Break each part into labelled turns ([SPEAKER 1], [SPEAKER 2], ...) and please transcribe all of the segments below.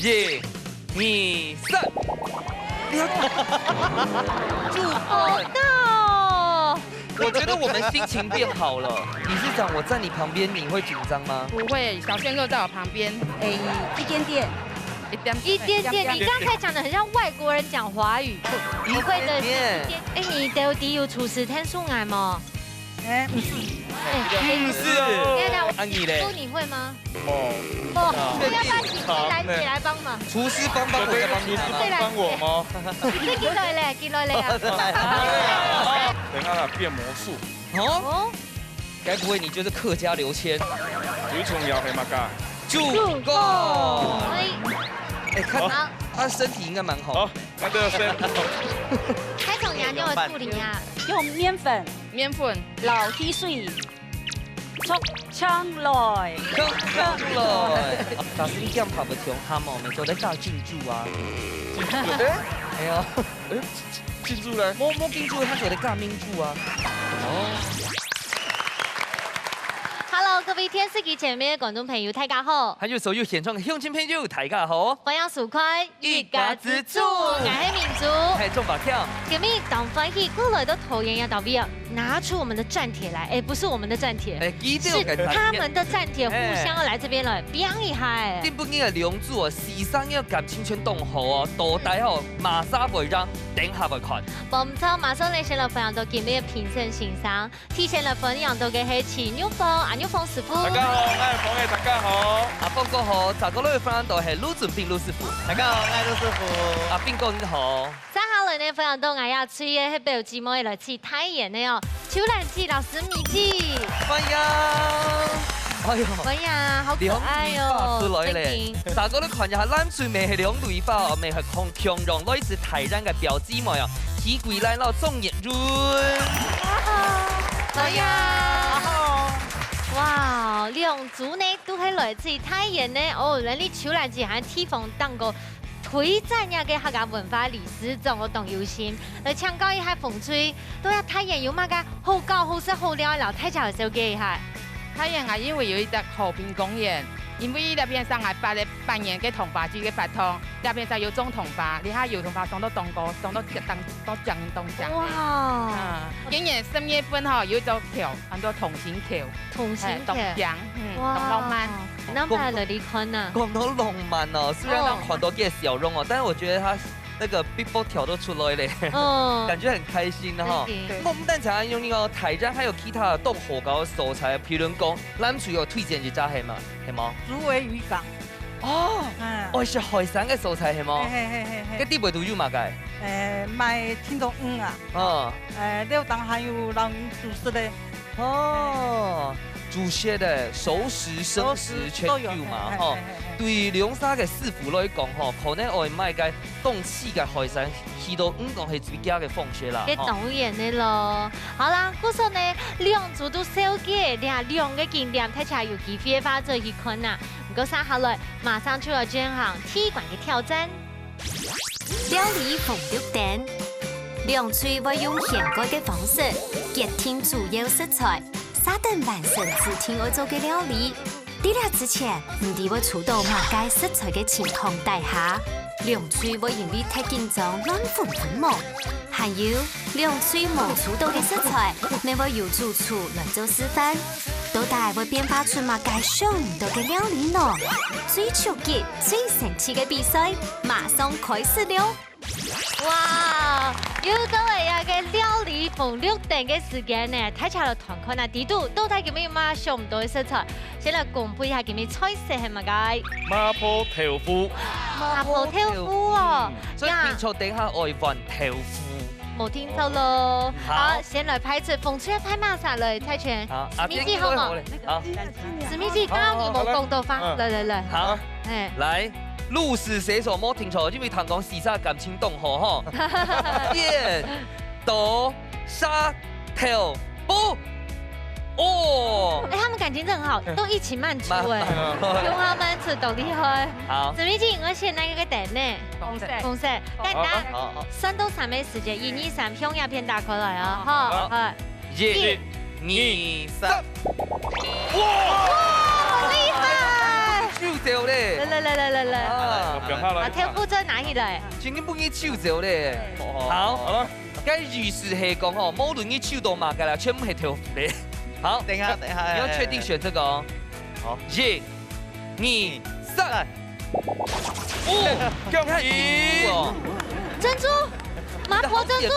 [SPEAKER 1] 1、2、3。不要助
[SPEAKER 2] 好大哦！
[SPEAKER 1] 我觉得我们心情变好了。理事长，我在你旁边，你会紧张吗？
[SPEAKER 3] 不会，小鲜肉在我旁边。
[SPEAKER 4] 一点点。
[SPEAKER 2] 一点点，你刚才讲的很像外国人讲华语。
[SPEAKER 1] 一
[SPEAKER 2] 会的，
[SPEAKER 1] 点点。
[SPEAKER 2] 哎，你到底有厨师天数爱吗？
[SPEAKER 4] 不是。
[SPEAKER 1] 是。安妮嘞？
[SPEAKER 2] 你会吗？
[SPEAKER 5] 哦，
[SPEAKER 2] 要不要请你来帮忙？
[SPEAKER 1] 厨师帮我在帮你
[SPEAKER 5] 帮我吗？
[SPEAKER 2] 你进来嘞，进来嘞啊！
[SPEAKER 5] 等一下啦，变魔术。
[SPEAKER 1] 哦？该不会你就是客家刘谦？
[SPEAKER 5] 有一种摇黑马嘎。
[SPEAKER 1] 助攻！哎，看
[SPEAKER 2] 好，
[SPEAKER 1] 他身体应该蛮好。
[SPEAKER 5] 好，那这个先。
[SPEAKER 2] 开场娘用的处理呀，
[SPEAKER 4] 用面粉、
[SPEAKER 3] 面粉、
[SPEAKER 4] 老稀水、速枪來。
[SPEAKER 1] 老师，你这样跑不穷哈嘛？每周在教进驻啊。哎呦，
[SPEAKER 5] 进驻咧？
[SPEAKER 1] 冇进驻，他做在教民主啊。哦。
[SPEAKER 2] Hello， 各位电视机前面的观众朋友，大家好。
[SPEAKER 1] 还有所有现场的乡亲朋友，大家好。
[SPEAKER 2] 欢迎收看一家之主，我是民族。
[SPEAKER 1] 还中把票。
[SPEAKER 2] 今天当欢喜过来的头沿要导边，拿出我们的战帖来，哎，不是我们的战帖，是他们的战帖，互相要来这边了，表一下哎。
[SPEAKER 1] 今不见的梁祝哦，时尚要感青春动好哦，多大哦，马上会让等下会看。
[SPEAKER 2] 我们超马上来先来分享到今天的评审欣赏，提前来分享到嘅係錢玉鳳、顏玉鳳師傅。
[SPEAKER 5] 大家好，我係鳳嘅，大家好。
[SPEAKER 1] 阿鳳哥好，查個女分享到係陸準備陸師傅。大家好，我係陸師傅。阿邊個你好。
[SPEAKER 2] 再下來呢分享到我要吹嘅係表姊妹來自泰妍嘅哦，邱蘭記老師米記。
[SPEAKER 1] 歡迎。哎呦，
[SPEAKER 2] 歡迎，好可愛哦！
[SPEAKER 1] 出來咧，查個女看一下，咱雖未係兩類吧，未係強容來自泰然嘅表姊妹哦，體歸來到鍾熱潤。
[SPEAKER 2] 歡迎。哇，兩組呢都係來自泰妍呢，哦，人哋邱蘭記還提防當個推薦呀嘅客家文化歷史總活動優先，來搶救一下風吹，都有泰妍有乜嘅好高好色好料，老太家嘅手機一下。
[SPEAKER 3] 泰妍啊，因為有一隻和平公園，因為那邊上海扮演嘅童話劇嘅發通，那邊上有種童話，你睇有童話送到東哥，送到獎東獎。
[SPEAKER 2] 哇！
[SPEAKER 3] 今年3月份哈有一隻橋，很多同心橋，
[SPEAKER 2] 同心橋，
[SPEAKER 3] 獎，哇，很浪漫。
[SPEAKER 2] 那麼來你看呢？
[SPEAKER 1] 講到浪漫哦，雖然他很多嘅笑容哦，但是我覺得他那個 Big 跳都出來咧，感覺很開心哈。我們等陣用呢個泰然還有其他當河搞素材，譬如講，咱除有推薦一隻係嘛？係嗎？
[SPEAKER 4] 竹圍漁港。
[SPEAKER 1] 哦，我是海產嘅素材係嗎？嗰啲味道有嘛嘅？
[SPEAKER 4] 賣天竺魚啊。哦。料當還有老民煮食的。
[SPEAKER 1] 哦。煮些的熟食、生食全有嘛，吼。對兩沙嘅師傅來講，吼，可能我賣嘅凍刺嘅海產，去到講係自家嘅風雪啦。
[SPEAKER 2] 嘅當然的咯。好啦，嗰時呢，兩組都小嘅，兩個景點，睇起來有機會發做去看呐。唔過三下來，馬上就要進行踢館嘅挑戰。
[SPEAKER 6] 料理風綠蛋，兩嘴會用現改嘅方式結添主要食材。沙等完成自天愛做嘅料理，喺呢之前唔哋會觸到馬街食材嘅情況底下，兩嘴會因為太緊張亂分毛，還有兩嘴冇觸到嘅食材，你會由主廚來做示範，到底會變化出馬街想唔到嘅料理呢？最衝擊、最神奇嘅比賽馬上開始了！
[SPEAKER 2] 哇！又到嚟啊嘅料理風綠蛋嘅時間呢，睇起來團看啊，地圖到底叫咩嘛？想唔到嘅食材，先嚟公布一下叫咩菜式係乜嘅？
[SPEAKER 5] 麻婆豆腐。
[SPEAKER 2] 麻婆豆腐哦，
[SPEAKER 1] 所以變錯頂下外雲豆腐。
[SPEAKER 2] 冇聽錯咯。好，先來排除風吹拍馬殺嚟，猜拳。
[SPEAKER 1] 好，
[SPEAKER 2] 史密基好冇？
[SPEAKER 1] 好。
[SPEAKER 2] 史密基，剛剛你冇講到翻，嚟。
[SPEAKER 1] 好，來。鹿死誰手冇聽錯，因為唐講時沙感情動河吼。變豆沙頭不哦。
[SPEAKER 2] 哎，他們感情真很好，都一起慢出哎，用他慢出都厲害。
[SPEAKER 1] 好，
[SPEAKER 2] 史密基，我先來個蛋呢，紅色，簡單。算到3秒時間，1、2、3，向右邊打過來啊，好，1、2、3，
[SPEAKER 1] 哇，
[SPEAKER 2] 好厲害！
[SPEAKER 1] 就走咧。
[SPEAKER 2] 来，
[SPEAKER 5] 把
[SPEAKER 2] 跳步车拿起来。
[SPEAKER 1] 今天不去手走咧。好，
[SPEAKER 5] 好了，
[SPEAKER 1] 该如是係講吼，無論你手到嘛㗎啦，全部係跳咧。好，
[SPEAKER 7] 等一下，
[SPEAKER 1] 你要確定選這個哦。
[SPEAKER 7] 好
[SPEAKER 1] 1、2、3。哦，
[SPEAKER 5] 恭
[SPEAKER 1] 喜哦！
[SPEAKER 2] 珍珠，麻婆珍珠。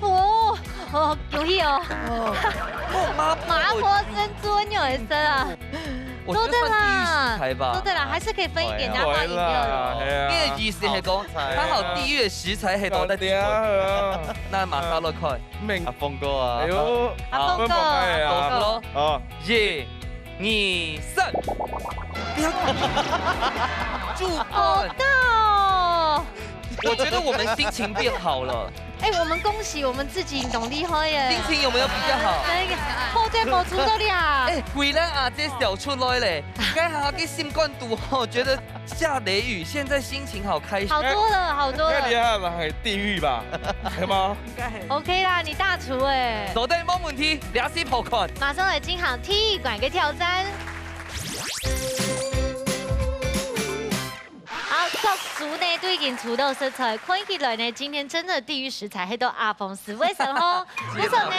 [SPEAKER 2] 哦，有意哦。麻婆珍珠你有生啊？都对啦，都对啦，还是可以分一点，然后放饮料的。
[SPEAKER 1] 因为意思係講，它好地域的食材係多得啲。那馬上落開。
[SPEAKER 7] 阿峰哥啊，
[SPEAKER 5] 哎呦，
[SPEAKER 2] 阿峰哥，
[SPEAKER 1] 豆腐咯。
[SPEAKER 5] 啊
[SPEAKER 1] 1、2、3。不要助
[SPEAKER 2] 好
[SPEAKER 1] 攻。
[SPEAKER 2] 大哦！
[SPEAKER 1] 我觉得我们心情变好了。
[SPEAKER 2] 哎，我们恭喜我们自己，懂厉害耶！
[SPEAKER 1] 心情有没有比较好？
[SPEAKER 2] 那个后追跑出都厉害。
[SPEAKER 1] 哎，为了阿姐小出来嘞，该下给新冠毒我觉得下雷雨，现在心情好开心。
[SPEAKER 2] 好多了，好多
[SPEAKER 5] 应该厉
[SPEAKER 2] 了。
[SPEAKER 5] 害了，系地狱吧？系吗？
[SPEAKER 4] 应该系。
[SPEAKER 2] OK 啦，你大厨哎。
[SPEAKER 1] 坐低冇问题，俩死破款。
[SPEAKER 2] 马上来进行体育馆嘅挑战。好，各族呢都已經儲到食材，看起來呢，今天真的地獄食材喺度阿鳳是為什麼？不錯呢，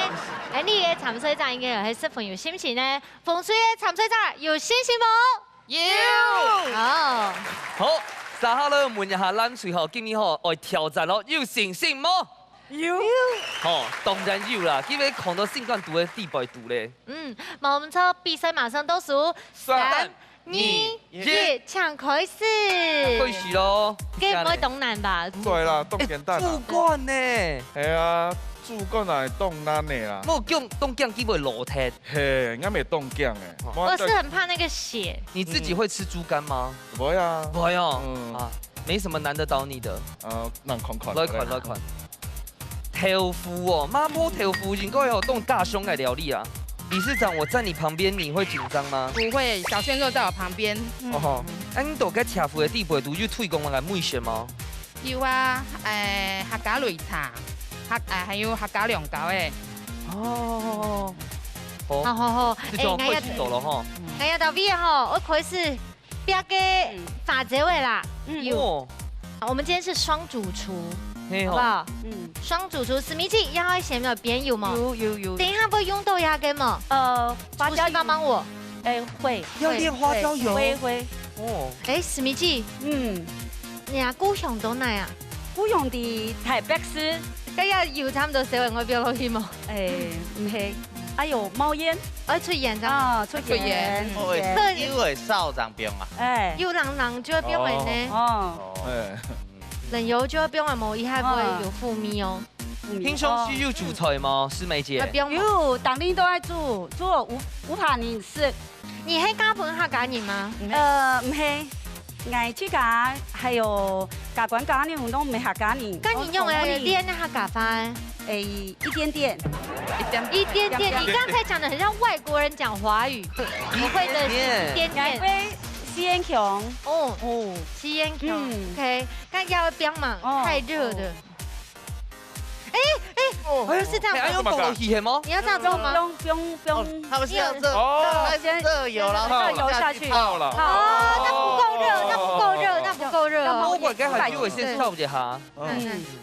[SPEAKER 2] 誒，你嘅潛水站應該有喺食飯有心情呢，鳳水嘅潛水站有心情冇？
[SPEAKER 3] 有。
[SPEAKER 2] 好，
[SPEAKER 1] 好，三下咧問一下咱隨後今年吼愛挑戰咯，有信心冇？
[SPEAKER 4] 有。
[SPEAKER 1] 哦，當然有啦，因為看到新冠毒嘅地百毒咧。
[SPEAKER 2] 嗯，那我們從比賽馬上倒數3、2、1，搶開始。
[SPEAKER 1] 開始咯。
[SPEAKER 2] 應該唔會凍難吧？
[SPEAKER 5] 對啦，凍簡單
[SPEAKER 1] 主
[SPEAKER 5] 啦。
[SPEAKER 1] 管呢？
[SPEAKER 5] 係啊，主管係凍難的啦。
[SPEAKER 1] 冇姜凍姜機會落鐵。
[SPEAKER 5] 嘿，應該未凍姜誒。
[SPEAKER 2] 我是很怕那個血。
[SPEAKER 1] 你自己會吃豬肝嗎？
[SPEAKER 5] 不會啊。
[SPEAKER 1] 不會哦。
[SPEAKER 5] 嗯
[SPEAKER 1] 啊，沒什麼難得倒你的。
[SPEAKER 5] 難看看。
[SPEAKER 1] 來款。豆腐哦，麻婆豆腐應該有凍大胸來料理啊。理事長，我在你旁邊，你會緊張嗎？
[SPEAKER 3] 不會，小鮮肉在我旁邊。
[SPEAKER 1] 哦吼，啊，你都該吃腐的地步，都要推廣來妹選嗎？
[SPEAKER 3] 有啊，客家擂茶，還有客家涼糕誒。
[SPEAKER 1] 哦，
[SPEAKER 2] 好，
[SPEAKER 1] 這種會去做了哈。
[SPEAKER 2] 哎呀，到尾吼，我開始標個法則位啦。
[SPEAKER 1] 有。
[SPEAKER 2] 我們今天是雙主廚。好不
[SPEAKER 1] 好？
[SPEAKER 2] 好？雙主廚史密基，要寫到邊有嗎？
[SPEAKER 4] 有。
[SPEAKER 2] 等一下會用到呀嘅嘛？
[SPEAKER 4] 花椒
[SPEAKER 2] 幫幫我。
[SPEAKER 4] 會。
[SPEAKER 1] 要練花椒油。
[SPEAKER 4] 會。
[SPEAKER 1] 哦。
[SPEAKER 2] 史密基，你啊故鄉到哪啊？
[SPEAKER 4] 故鄉的台北市。
[SPEAKER 2] 今日油差唔多寫完，我標落去冇？
[SPEAKER 4] 唔係。還有冒煙。
[SPEAKER 2] 出鹽
[SPEAKER 4] 啊，出鹽。
[SPEAKER 7] 因為少長兵啊。
[SPEAKER 2] 有人就會標完呢。冷油就要不用按摩，一下不會有負面哦。
[SPEAKER 1] 平常需要煮菜嗎？師妹姐？
[SPEAKER 4] 有，當天都愛煮五怕你食。
[SPEAKER 2] 你係家本客家人嗎？
[SPEAKER 4] 唔係，我出家還有家管家人都唔係客家人。
[SPEAKER 2] 那你用嚟練那客家話？
[SPEAKER 4] 一點點。
[SPEAKER 2] 你剛才講的很像外國人講華語，你會的一點點。
[SPEAKER 4] 吸煙強
[SPEAKER 2] 吸煙強 ，OK， 但要不要嘛？太熱的。是這樣。
[SPEAKER 1] 要放落去係嗎？
[SPEAKER 2] 你要這樣做嗎？
[SPEAKER 4] 不用。
[SPEAKER 7] 他們是要熱油，然後
[SPEAKER 4] 油下去。
[SPEAKER 5] 好了。
[SPEAKER 2] 那不夠熱。
[SPEAKER 1] 我應該還要先跳一下。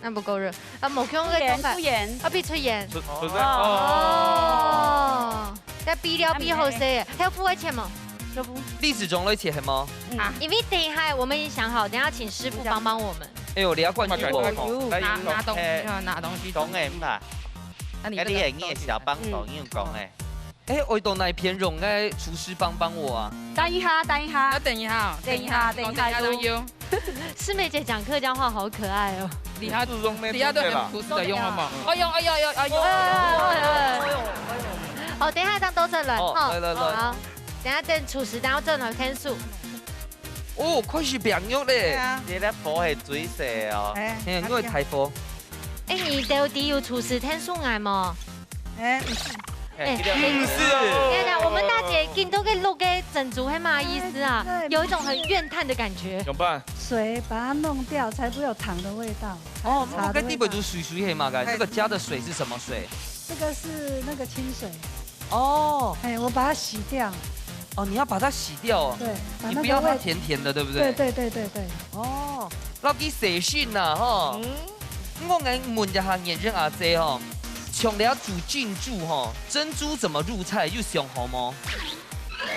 [SPEAKER 2] 那不夠熱。冇用嘅做法。
[SPEAKER 4] 出鹽。
[SPEAKER 2] 必出鹽。
[SPEAKER 5] 出
[SPEAKER 2] 但必料必好食，還要付我錢嗎？
[SPEAKER 1] 歷史中類切係嗎？
[SPEAKER 2] 因為等一下我們已經想好，等下請師傅幫幫我們。
[SPEAKER 1] 哎呦，你要灌酒
[SPEAKER 3] 拿東西。
[SPEAKER 7] 講嘅嘛，嗰啲係嘅小幫手要講嘅。
[SPEAKER 1] 哎，我到那片蓉嘅廚師幫我啊！
[SPEAKER 4] 等一下。
[SPEAKER 3] 要等一下都有。
[SPEAKER 2] 師妹姐講客家話好可愛哦。
[SPEAKER 3] 底下都很樸實的用了嘛。哎呦。
[SPEAKER 2] 哦，等一下當多隻人。
[SPEAKER 1] 來。
[SPEAKER 2] 好，等下等廚師，等下正來聽數。
[SPEAKER 1] 哦，開始變肉咧！
[SPEAKER 7] 你咧火係水色哦。
[SPEAKER 1] 因為太火。
[SPEAKER 2] 你到底有廚師聽數嗌嗎？
[SPEAKER 1] 不是。
[SPEAKER 2] 我們大姐見到嘅錄嘅整組係嘛意思啊？有一種很怨嘆的感覺。
[SPEAKER 5] 怎麼辦？
[SPEAKER 8] 水把它弄掉，才不會有糖的味道。
[SPEAKER 1] 哦，我跟地北都水黑嘛，這個加的水是什麼水？
[SPEAKER 8] 這個是那個清水。
[SPEAKER 1] 哦。
[SPEAKER 8] 我把它洗掉。
[SPEAKER 1] 哦，你要把它洗掉哦。
[SPEAKER 8] 对，
[SPEAKER 1] 你不要它甜甜的，对不对？
[SPEAKER 8] 对。
[SPEAKER 1] 哦，老弟谁训呐哈？我来问一下眼睛阿姐哈，像了煮进驻哈，珍珠怎么入菜又上好吗？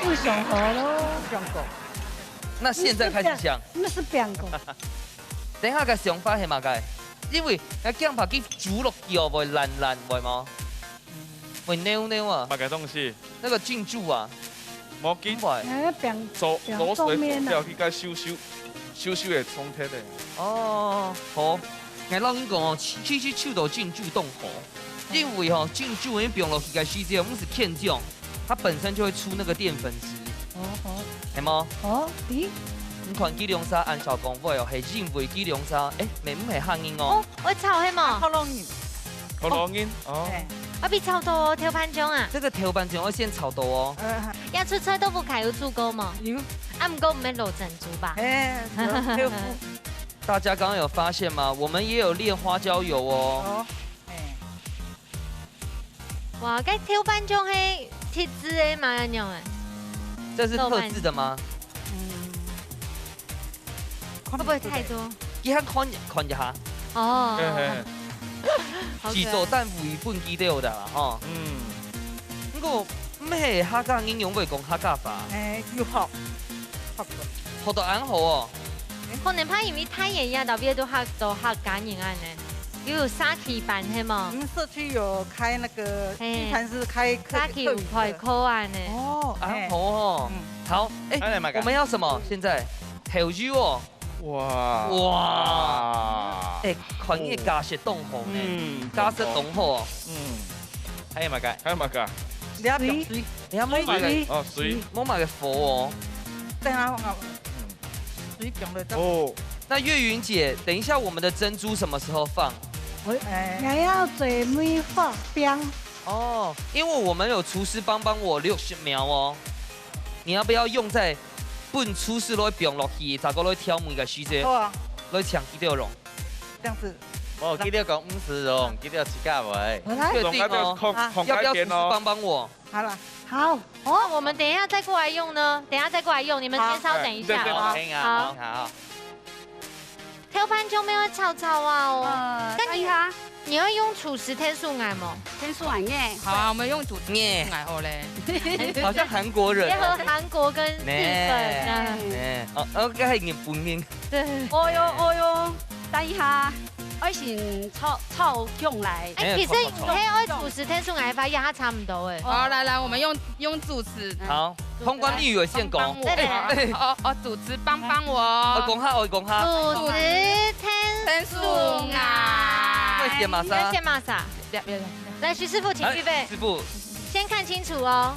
[SPEAKER 8] 不上好咯，
[SPEAKER 4] 上过。
[SPEAKER 1] 那现在开始想，
[SPEAKER 8] 那是变过。
[SPEAKER 1] 等下个想法係嘛個？因為我姜把佢煮落去哦，會爛會嗎？會扭啊！
[SPEAKER 5] 买个东西，
[SPEAKER 1] 那个進駐啊，
[SPEAKER 5] 冇紧，
[SPEAKER 8] 哎，变
[SPEAKER 5] 做攞水
[SPEAKER 8] 面
[SPEAKER 5] 掉去甲收嘅冲铁的。
[SPEAKER 1] 哦，好，我老講哦，去手到進駐凍河，因為哦進駐你用落去嘅時間，我們是片醬，它本身就會出那個澱粉質。
[SPEAKER 8] 哦，
[SPEAKER 1] 係嗎？
[SPEAKER 8] 哦，咦？
[SPEAKER 1] 你看基隆沙按小講話哦，係認為基隆沙，誒，唔係漢音哦。
[SPEAKER 2] 我炒係嘛？
[SPEAKER 4] 烤龍眼，
[SPEAKER 5] 烤龍眼哦。
[SPEAKER 2] 我比炒到條盤醬啊！
[SPEAKER 1] 這個條盤醬要先炒到哦。
[SPEAKER 2] 要出菜豆腐卡有出鍋嗎？
[SPEAKER 4] 有。
[SPEAKER 2] 啊，唔過唔係落珍珠吧？
[SPEAKER 1] 大家剛剛有發現嗎？我們也有煉花椒油哦。
[SPEAKER 2] 哇，cái條盤醬係鐵質嘅嘛樣樣誒？
[SPEAKER 1] 這是特製的嗎？
[SPEAKER 2] 會不會太多？
[SPEAKER 1] 伊較看一下。
[SPEAKER 2] 哦。
[SPEAKER 1] 是做蛋腐一半基掉的啦，吼。不過咩客家應用會講客家話？
[SPEAKER 4] 要學
[SPEAKER 1] 學到啱好哦。
[SPEAKER 2] 可能怕因為太嚴呀，到邊都客家人安呢。有沙琪班係嗎？
[SPEAKER 4] 我們社區有開那個地盤是開
[SPEAKER 2] 沙琪5塊塊安呢。
[SPEAKER 4] 哦，
[SPEAKER 1] 啱好哦。好，我們要什麼？現在頭魚哦。哇！看呢個加色凍紅呢，加色凍好。
[SPEAKER 7] 還有乜嘅？
[SPEAKER 5] 還有乜嘅？
[SPEAKER 4] 你要用水，
[SPEAKER 1] 你要冇買嘅
[SPEAKER 5] 哦水，
[SPEAKER 1] 冇買嘅火哦。
[SPEAKER 4] 等下我水用了
[SPEAKER 1] 哦。那月雲姐，等一下我們的珍珠什麼時候放？
[SPEAKER 8] 我要最尾放冰。
[SPEAKER 1] 哦，因為我們有廚師幫我60秒哦。你要不要用在？本廚師攞冰落去，再個攞挑每個時間，攞搶幾條肉。
[SPEAKER 4] 這樣子。
[SPEAKER 7] 我記得講50容，記得自家位。
[SPEAKER 1] 確定哦，要不要廚師幫我？
[SPEAKER 4] 好了，
[SPEAKER 8] 好。
[SPEAKER 2] 哦，我們等一下再過來用呢，等一下再過來用，你們先稍等一下
[SPEAKER 7] 啊。好。
[SPEAKER 2] 條盤就沒有炒啊哦。那你要用廚師天數愛嗎？
[SPEAKER 8] 天數愛耶。
[SPEAKER 3] 好啊，我們用廚師愛好嘞。
[SPEAKER 1] 好像韓國人。
[SPEAKER 2] 結合韓國跟日本。
[SPEAKER 1] 哦，係日本人。
[SPEAKER 2] 對。
[SPEAKER 8] 哦喲，等一下，我先炒醬來。
[SPEAKER 2] 其實你愛廚師天數愛發現它差唔多誒。
[SPEAKER 3] 好，來，我們用主持。
[SPEAKER 1] 好，通關密語先講。
[SPEAKER 3] 主持幫我。
[SPEAKER 1] 我講下。
[SPEAKER 2] 主持天數愛。
[SPEAKER 1] 會寫馬莎。
[SPEAKER 2] 寫馬莎。來，徐師傅請預備。
[SPEAKER 1] 師傅，
[SPEAKER 2] 先看清楚哦，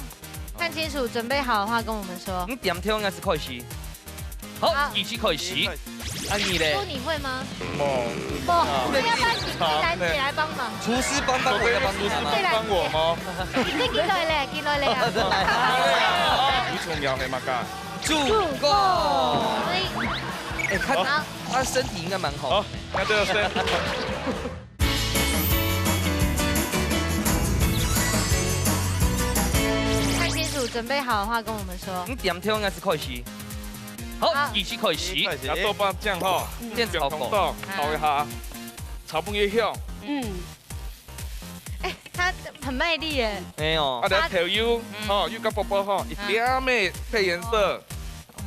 [SPEAKER 2] 看清楚，準備好的話跟我們說。
[SPEAKER 1] 你點跳應該是開始。好，一起開始。啊你嘞？
[SPEAKER 2] 你會嗎？
[SPEAKER 5] 冇。
[SPEAKER 2] 要不然請蘭姐來幫忙。
[SPEAKER 1] 廚師幫我要幫你嗎？
[SPEAKER 5] 幫我嗎？
[SPEAKER 2] 你幾耐咧？幾耐咧啊？
[SPEAKER 5] 最重要係乜㗎？
[SPEAKER 1] 助攻。他身體應該蠻好。
[SPEAKER 5] 好，那這個先。
[SPEAKER 2] 看清楚，準備好的話跟我們說。
[SPEAKER 1] 你點跳應該是開始。好，一起開始。
[SPEAKER 5] 然後豆瓣醬哈，
[SPEAKER 1] 先炒過，
[SPEAKER 5] 炒一下，炒半夜香。
[SPEAKER 2] 他很賣力耶。
[SPEAKER 1] 沒有。
[SPEAKER 5] 啊，條條油，哈，油加薄薄哈，一點咩配顏色，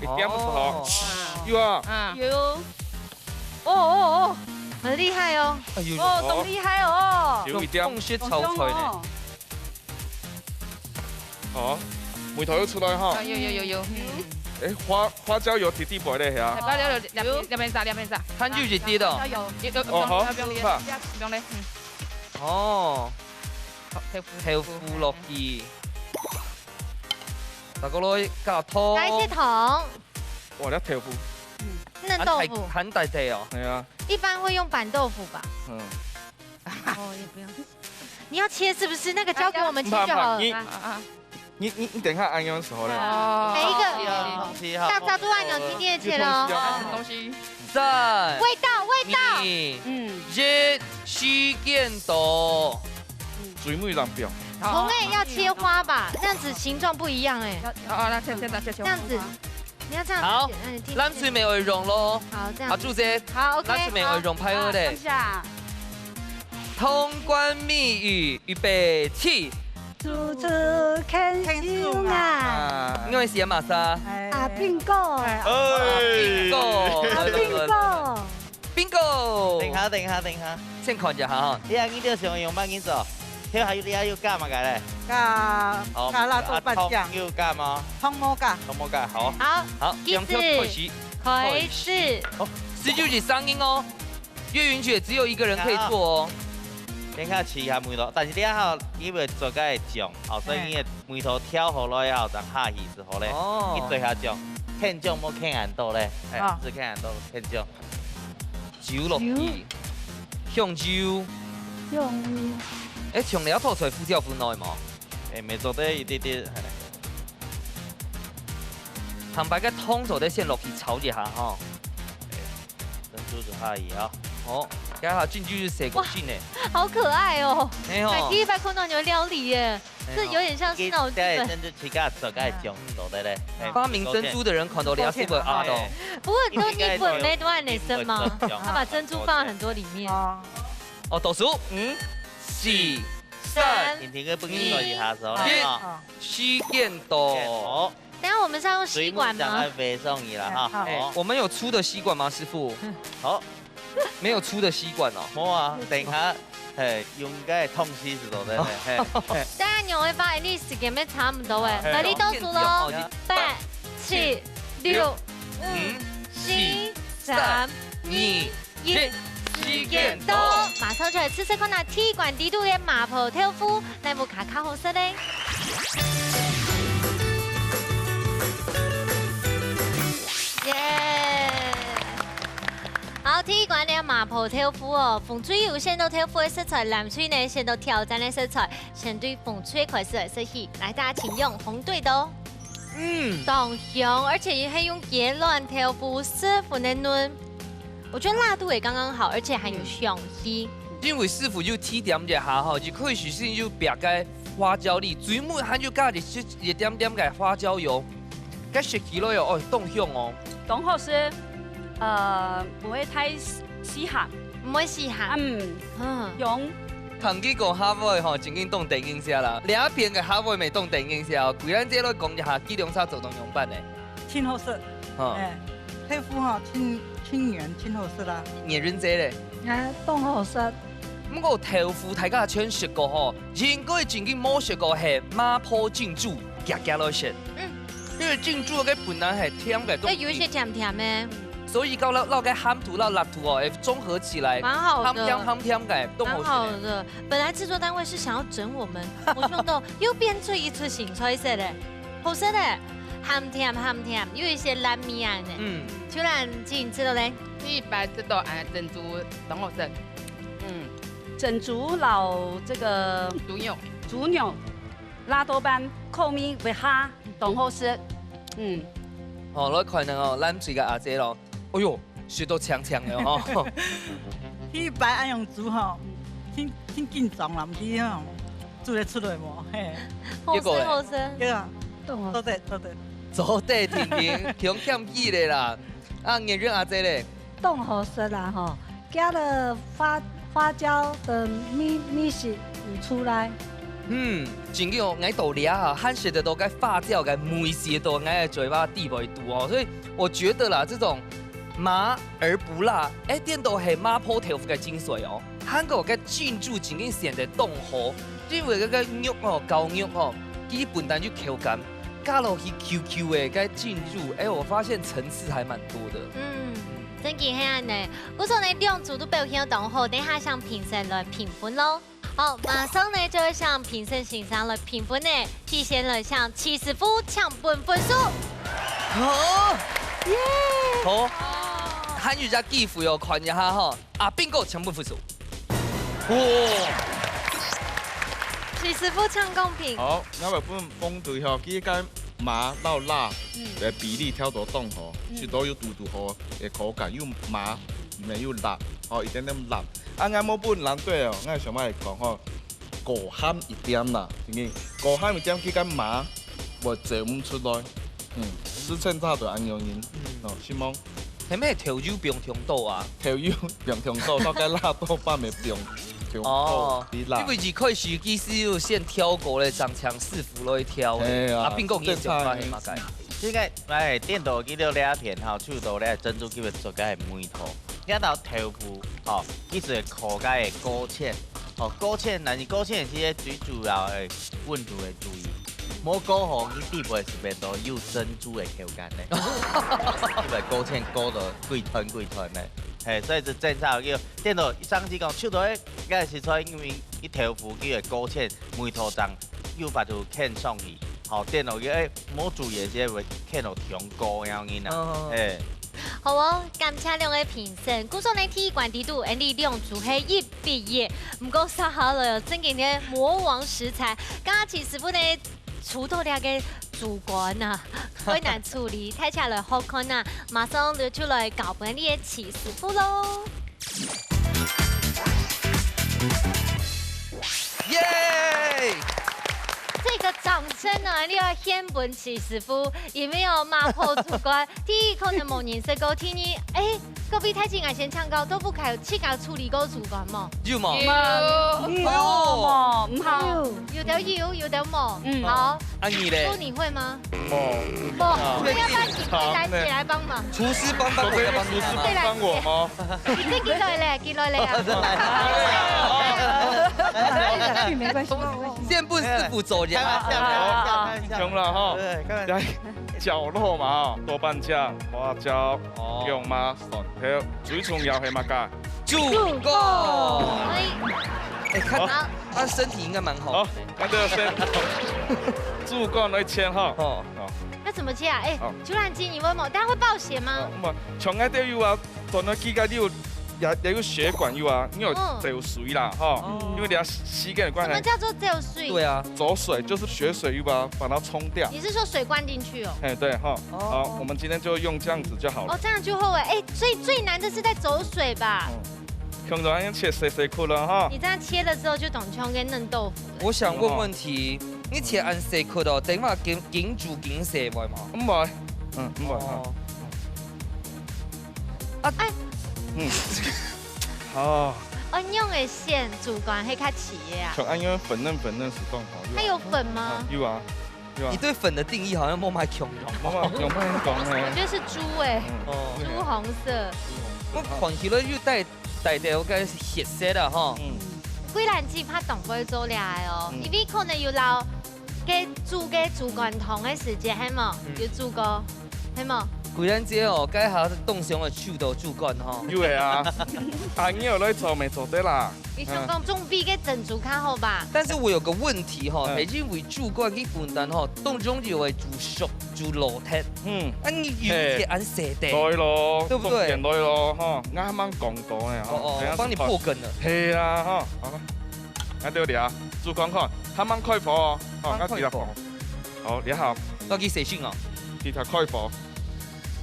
[SPEAKER 5] 一點不好。油啊。
[SPEAKER 2] 油。哦，很厲害哦。
[SPEAKER 8] 都厲害哦。
[SPEAKER 5] 有一點。
[SPEAKER 1] 風雪炒菜呢。
[SPEAKER 5] 好，梅頭油出來哈。
[SPEAKER 3] 有。
[SPEAKER 5] 花椒油滴薄咧嚇。
[SPEAKER 3] 兩邊撒。
[SPEAKER 1] 看住就跌到。
[SPEAKER 5] 哦好，
[SPEAKER 3] 不用咧。
[SPEAKER 1] 哦。豆腐落去。大個攞加湯。
[SPEAKER 2] 加一些糖。
[SPEAKER 5] 哇，啲豆腐。
[SPEAKER 2] 嫩豆腐。
[SPEAKER 1] 很大隻哦。
[SPEAKER 5] 係啊。
[SPEAKER 2] 一般會用板豆腐吧。哦，也不用。你要切是不是？那個交給我們切就好了。
[SPEAKER 5] 你等下按樣時候咧。
[SPEAKER 2] 每一個大都按兩天切咯。
[SPEAKER 3] 東西。
[SPEAKER 1] 3、
[SPEAKER 2] 味道。
[SPEAKER 1] 2、1，時間到。
[SPEAKER 5] 水母人标。
[SPEAKER 2] 葱哎要切花吧，这样子形状不一样哎。
[SPEAKER 3] 那切
[SPEAKER 2] 这样子，你要这样。
[SPEAKER 1] 好，咱水梅会用咯。
[SPEAKER 2] 好，这样。
[SPEAKER 1] 好，主席。
[SPEAKER 2] 好 ，OK。
[SPEAKER 1] 咱水梅会用拍好嘞。通关密语，预备起。
[SPEAKER 4] 处处看星啊！
[SPEAKER 1] 因为是马莎。
[SPEAKER 4] bingo！bingo！bingo！
[SPEAKER 7] 等下。
[SPEAKER 1] 先看一下哈。
[SPEAKER 7] 你啊，你着上用慢紧做，迄还有你还有加嘛个咧？
[SPEAKER 4] 加辣豆瓣酱。
[SPEAKER 7] 有加吗？
[SPEAKER 4] 汤冇加。
[SPEAKER 7] 好。
[SPEAKER 1] 好，
[SPEAKER 2] 开始。
[SPEAKER 1] 哦，19是声音哦。岳云雪只有一个人可以做哦。
[SPEAKER 7] 等下试下梅头，但是你好，你袂做个会酱，哦，所以你的梅头挑好了以后，再下去之后咧，你做下酱，欠酱冇欠硬度咧，只欠硬度欠酱。酒落去，香酒。香料吐出来，副料分落去嘛？没做得一点点。坦白个汤做得先落去炒一下哈。珍珠就下去啊。哦。加下进去是蛇骨劲诶，
[SPEAKER 2] 好可爱哦！
[SPEAKER 1] 没有，
[SPEAKER 2] 第一排看到你的料理耶，这有点像是那种日本。
[SPEAKER 1] 发明珍珠的人看到俩是不阿的。
[SPEAKER 2] 不过都日本没多爱女生吗？他把珍珠放在很多里面。
[SPEAKER 1] 哦，倒数，4、3、2、1，电刀。
[SPEAKER 2] 等下我们是要用吸管吗？
[SPEAKER 1] 我们有粗的吸管吗，师傅？
[SPEAKER 7] 好。
[SPEAKER 1] 没有粗的吸管哦。
[SPEAKER 7] 冇啊，等下，用个痛吸是多的。
[SPEAKER 2] 当然牛会发现你时间要差不多诶，那你倒数咯，8、7、6、5、4、3、2、1，时间到，马上就来试试看那铁管底度的麻婆豆腐，来无卡卡好食嘞。耶！好，铁管的麻婆豆腐哦，风水有鲜豆豆腐的色彩，蓝水呢鲜豆挑战的色彩，先对风水开始来设计。来，大家请用红对的懂香，而且也可以用椰卵豆腐师傅的嫩，我觉得辣度也刚刚好，而且还有香气。
[SPEAKER 1] 因为师傅就提点一下吼，就可以实现就别个花椒粒，最末还就加一点点个花椒油，加食起来哦，冻香哦。
[SPEAKER 8] 冻好吃。不会太稀罕，
[SPEAKER 2] 唔会稀罕。
[SPEAKER 8] 用。
[SPEAKER 1] 通去讲哈尾吼，真紧冻电影下啦。两片嘅哈尾未冻电影下，规咱这来讲一下计量差自动用版的。
[SPEAKER 4] 清好食。豆腐吼清圆清好食啦。
[SPEAKER 1] 热人这咧。
[SPEAKER 4] 冻好食。
[SPEAKER 1] 不过豆腐大家全食过吼，应该真紧冇食过系麻婆浸煮夹落食。因为浸煮嘅本来系甜嘅，
[SPEAKER 2] 有一些甜甜的。
[SPEAKER 1] 所以到那个咸土、那辣土哦，综合起来，
[SPEAKER 2] 蛮好的，
[SPEAKER 1] 咸甜嘅，
[SPEAKER 2] 蛮好的。本来制作单位是想要整我们，我兄弟又变出一出新菜色嘞，好食嘞，咸甜，有一些辣米啊呢。秋兰姐知道嘞？
[SPEAKER 3] 一般知道珍珠冻好食。
[SPEAKER 8] 珍珠老这个猪牛，辣豆瓣扣米为哈冻好食。
[SPEAKER 1] 哦，来看能哦，咱这个阿姐咯。哎呦，学到强的哦！
[SPEAKER 4] 去摆安用煮吼，挺紧张啦，唔是吼，煮得出来无？嘿，
[SPEAKER 2] 好食，
[SPEAKER 4] 对啊，做得。
[SPEAKER 1] 做得甜，强欠记的啦。啊，眼睛阿姐咧，
[SPEAKER 9] 冻好食啦吼，加了花椒的米丝出来。
[SPEAKER 1] 真叫我爱豆粒啊，汉式的都该发酵，该梅丝都爱嘴巴地位度哦，所以我觉得啦，这种。麻而不辣，电到系麻婆豆腐嘅精髓哦。韩国嘅浸煮真正显得冻好，因为嗰个肉哦，高肉哦，基本单就口感，加落去 QQ 嘅嘅浸煮，我发现层次还蛮多的。
[SPEAKER 2] 真嘅係呢，我說你兩組都表現得好，等下向評審來評分咯。好，馬上呢就會向評審欣賞來評分呢，提前來向7師傅搶本分數。
[SPEAKER 1] 好，耶！好。韩语加技术哟，看一下哈，bingo抢本分数。哇！
[SPEAKER 2] 许师傅抢公平。
[SPEAKER 5] 好，那么分对吼，几间麻到辣的比例挑到冻吼，是都有嘟好的口感，又麻里面又辣，一点点辣。俺冇本人对哦，俺想来讲吼，高喊一点啦，因高喊一点去干麻，无坐唔出来。吃凊彩就安样因，希望。
[SPEAKER 1] 係咩調油變通道啊？
[SPEAKER 5] 調油變通道，大概辣豆瓣咪變通道啲辣。
[SPEAKER 1] 因為一開始其實要先挑過咧，長槍師傅來挑嘅，啊邊個嘢就發係嘛解？
[SPEAKER 7] 即個電腦機了兩片，手刀咧珍珠機會做嘅係梅頭，一到頭部，其實口解嘅勾芡，勾芡，但是勾芡係最主要嘅溫度嘅注意。冇勾好，佢底部是變到有珍珠的口感咧，因為勾芡勾到貴團咧，所以就正常叫電腦上次講手頭嗰時出，因為一頭部叫勾芡梅頭醬，又把它啃上去，電腦叫冇注意嘅會啃到香膏樣嘅啦，
[SPEAKER 2] 好哦，感謝兩位評審，估算你體育館地度，你兩組係一比一，唔過殺下來真嘅呢魔王食材，嘉琪師傅呢？廚到了嘅主管啊，好難處理，睇起來好看啊！馬上就出來搞本你嘅齊師傅咯！
[SPEAKER 1] 耶！
[SPEAKER 2] 這個掌聲啊，你要獻本齊師傅，有沒有馬破主管？第一可能冇認識過，聽你隔壁太極外先唱歌都不開，去搞處理過主管嘛？
[SPEAKER 1] 有冇？
[SPEAKER 2] 有，唔好，有的有，有的冇。好。
[SPEAKER 1] 啊你咧？
[SPEAKER 2] 你會嗎？
[SPEAKER 1] 冇。
[SPEAKER 2] 那要不然你來，誰來幫忙？
[SPEAKER 1] 廚師幫我嗎？
[SPEAKER 5] 廚師幫我嗎？
[SPEAKER 2] 你這幾來咧？幾來咧啊？
[SPEAKER 9] 沒關係。
[SPEAKER 1] 先不師傅走人。
[SPEAKER 5] 用啦哈，喺角落嘛，豆瓣醬、花椒、姜麻、蒜頭，最重要係乜㗎？
[SPEAKER 1] 助攻。看他身體應該蠻好。
[SPEAKER 5] 好，那就先助攻來簽哈。
[SPEAKER 2] 那怎麼簽啊？主管機你問我，但係會報險嗎？
[SPEAKER 5] 唔係，從嗰啲要啊，做咗幾個要。也有血管有啊，因為走水啦，哈，因為你要膝蓋的關係。
[SPEAKER 2] 什麼叫做走水？
[SPEAKER 5] 對啊，走水就是血水，又把它沖掉。
[SPEAKER 2] 你是說水灌進去哦？
[SPEAKER 5] 對哈，好，我們今天就用這樣子就好了。
[SPEAKER 2] 哦，這樣就好哎，所以最難的是在走水吧？
[SPEAKER 5] 用咗要切細細塊啦，哈。
[SPEAKER 2] 你這樣切了之後就懂沖跟嫩豆腐。
[SPEAKER 1] 我想問題，你切按細塊的，等下緊煮緊食會嗎？
[SPEAKER 5] 唔會，唔會。好。
[SPEAKER 2] 安用的線主管會較齊啊。
[SPEAKER 5] 像安用粉嫩是更好。
[SPEAKER 2] 它有粉嗎？
[SPEAKER 5] 有啊。
[SPEAKER 1] 你對粉的定義好像冇買強
[SPEAKER 5] 容。冇買強
[SPEAKER 2] 我覺得是豬哎，豬紅色。
[SPEAKER 1] 我看起來又帶到個血色啦哈。
[SPEAKER 2] 幾難只怕動會做倆哦，因為可能要留嘅煮嘅主管同嘅時間係冇，要煮過係冇。
[SPEAKER 1] 貴人節哦，該下凍上嘅手到主管哈。
[SPEAKER 5] 有嘅啊，阿牛來做未做得啦。
[SPEAKER 2] 你想講總比嘅珍珠較好吧？
[SPEAKER 1] 但是我有個問題哈，係因為主管佢本身哈凍中就會煮熟煮老鐵。啊你要係按蛇的。
[SPEAKER 5] 對咯，
[SPEAKER 1] 對不對？
[SPEAKER 5] 對咯，哈，啱啱講到嘅。
[SPEAKER 1] 哦，幫你破梗了。
[SPEAKER 5] 係啊，哈，好啦，啱到你啊，主管看，啱啱開火哦，啱開火。好，你好。
[SPEAKER 1] 要去誰訓啊？
[SPEAKER 5] 給他開火。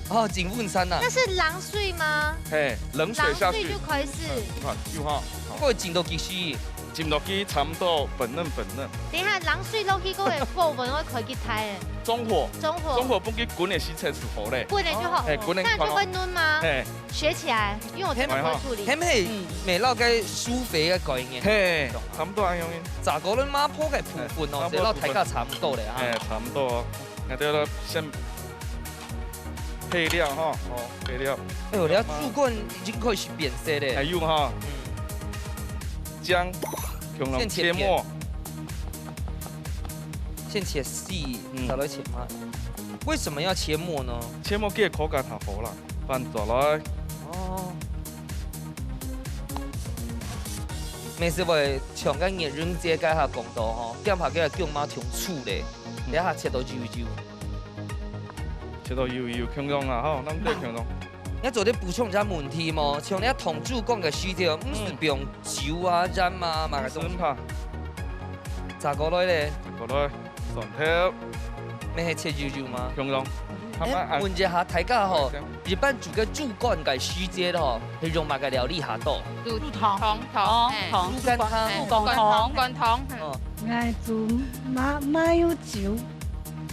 [SPEAKER 1] 哦，景問山呐。
[SPEAKER 2] 那是冷水嗎？
[SPEAKER 5] 嘿，冷水下去。
[SPEAKER 2] 冷水就開始。
[SPEAKER 5] 有哈。
[SPEAKER 1] 嗰個浸到幾時？
[SPEAKER 5] 浸落去差唔多粉嫩。
[SPEAKER 2] 等一下，冷水落去嗰個火溫我開幾大誒？
[SPEAKER 5] 中火本佢滾嘅時才是好咧。
[SPEAKER 2] 滾嘅就好。這樣就會嫩嗎？學起來，因為我從來不會處理。
[SPEAKER 1] 係咪未撈嘅酥肥嘅概念？
[SPEAKER 5] 嘿，差唔多咁樣。
[SPEAKER 1] 咋個咧？馬坡嘅盤哦，食撈睇下差唔多咧嚇。
[SPEAKER 5] 差唔多。我哋咧先。配料哈，配料。
[SPEAKER 1] 哎呦，你睇主管已經開始變色咧。
[SPEAKER 5] 還有哈，薑，先切末，
[SPEAKER 1] 先切細，再來切嘛。為什麼要切末呢？
[SPEAKER 5] 切末給口感好好啦，放咗來。
[SPEAKER 1] 哦。每次我搶緊熱扔街街下講到吼，點下嘅姜媽條醋咧，你下切到焦焦。
[SPEAKER 5] 切到油強壯啊！哈，咱對強壯。
[SPEAKER 1] 你做啲補充一下問題嘛，像你同主講嘅需求，唔是用酒啊、鹽啊，嘛個東西。咋個來咧？
[SPEAKER 5] 個來蒜頭。
[SPEAKER 1] 你係切焦焦嗎？
[SPEAKER 5] 強壯，啱
[SPEAKER 1] 问一下大家吼，日本煮个煮干嘅时节吼，係用乜嘅料理下到？
[SPEAKER 3] 煮汤，
[SPEAKER 1] 煮干汤，
[SPEAKER 3] 干汤。
[SPEAKER 9] 爱煮麻油酒。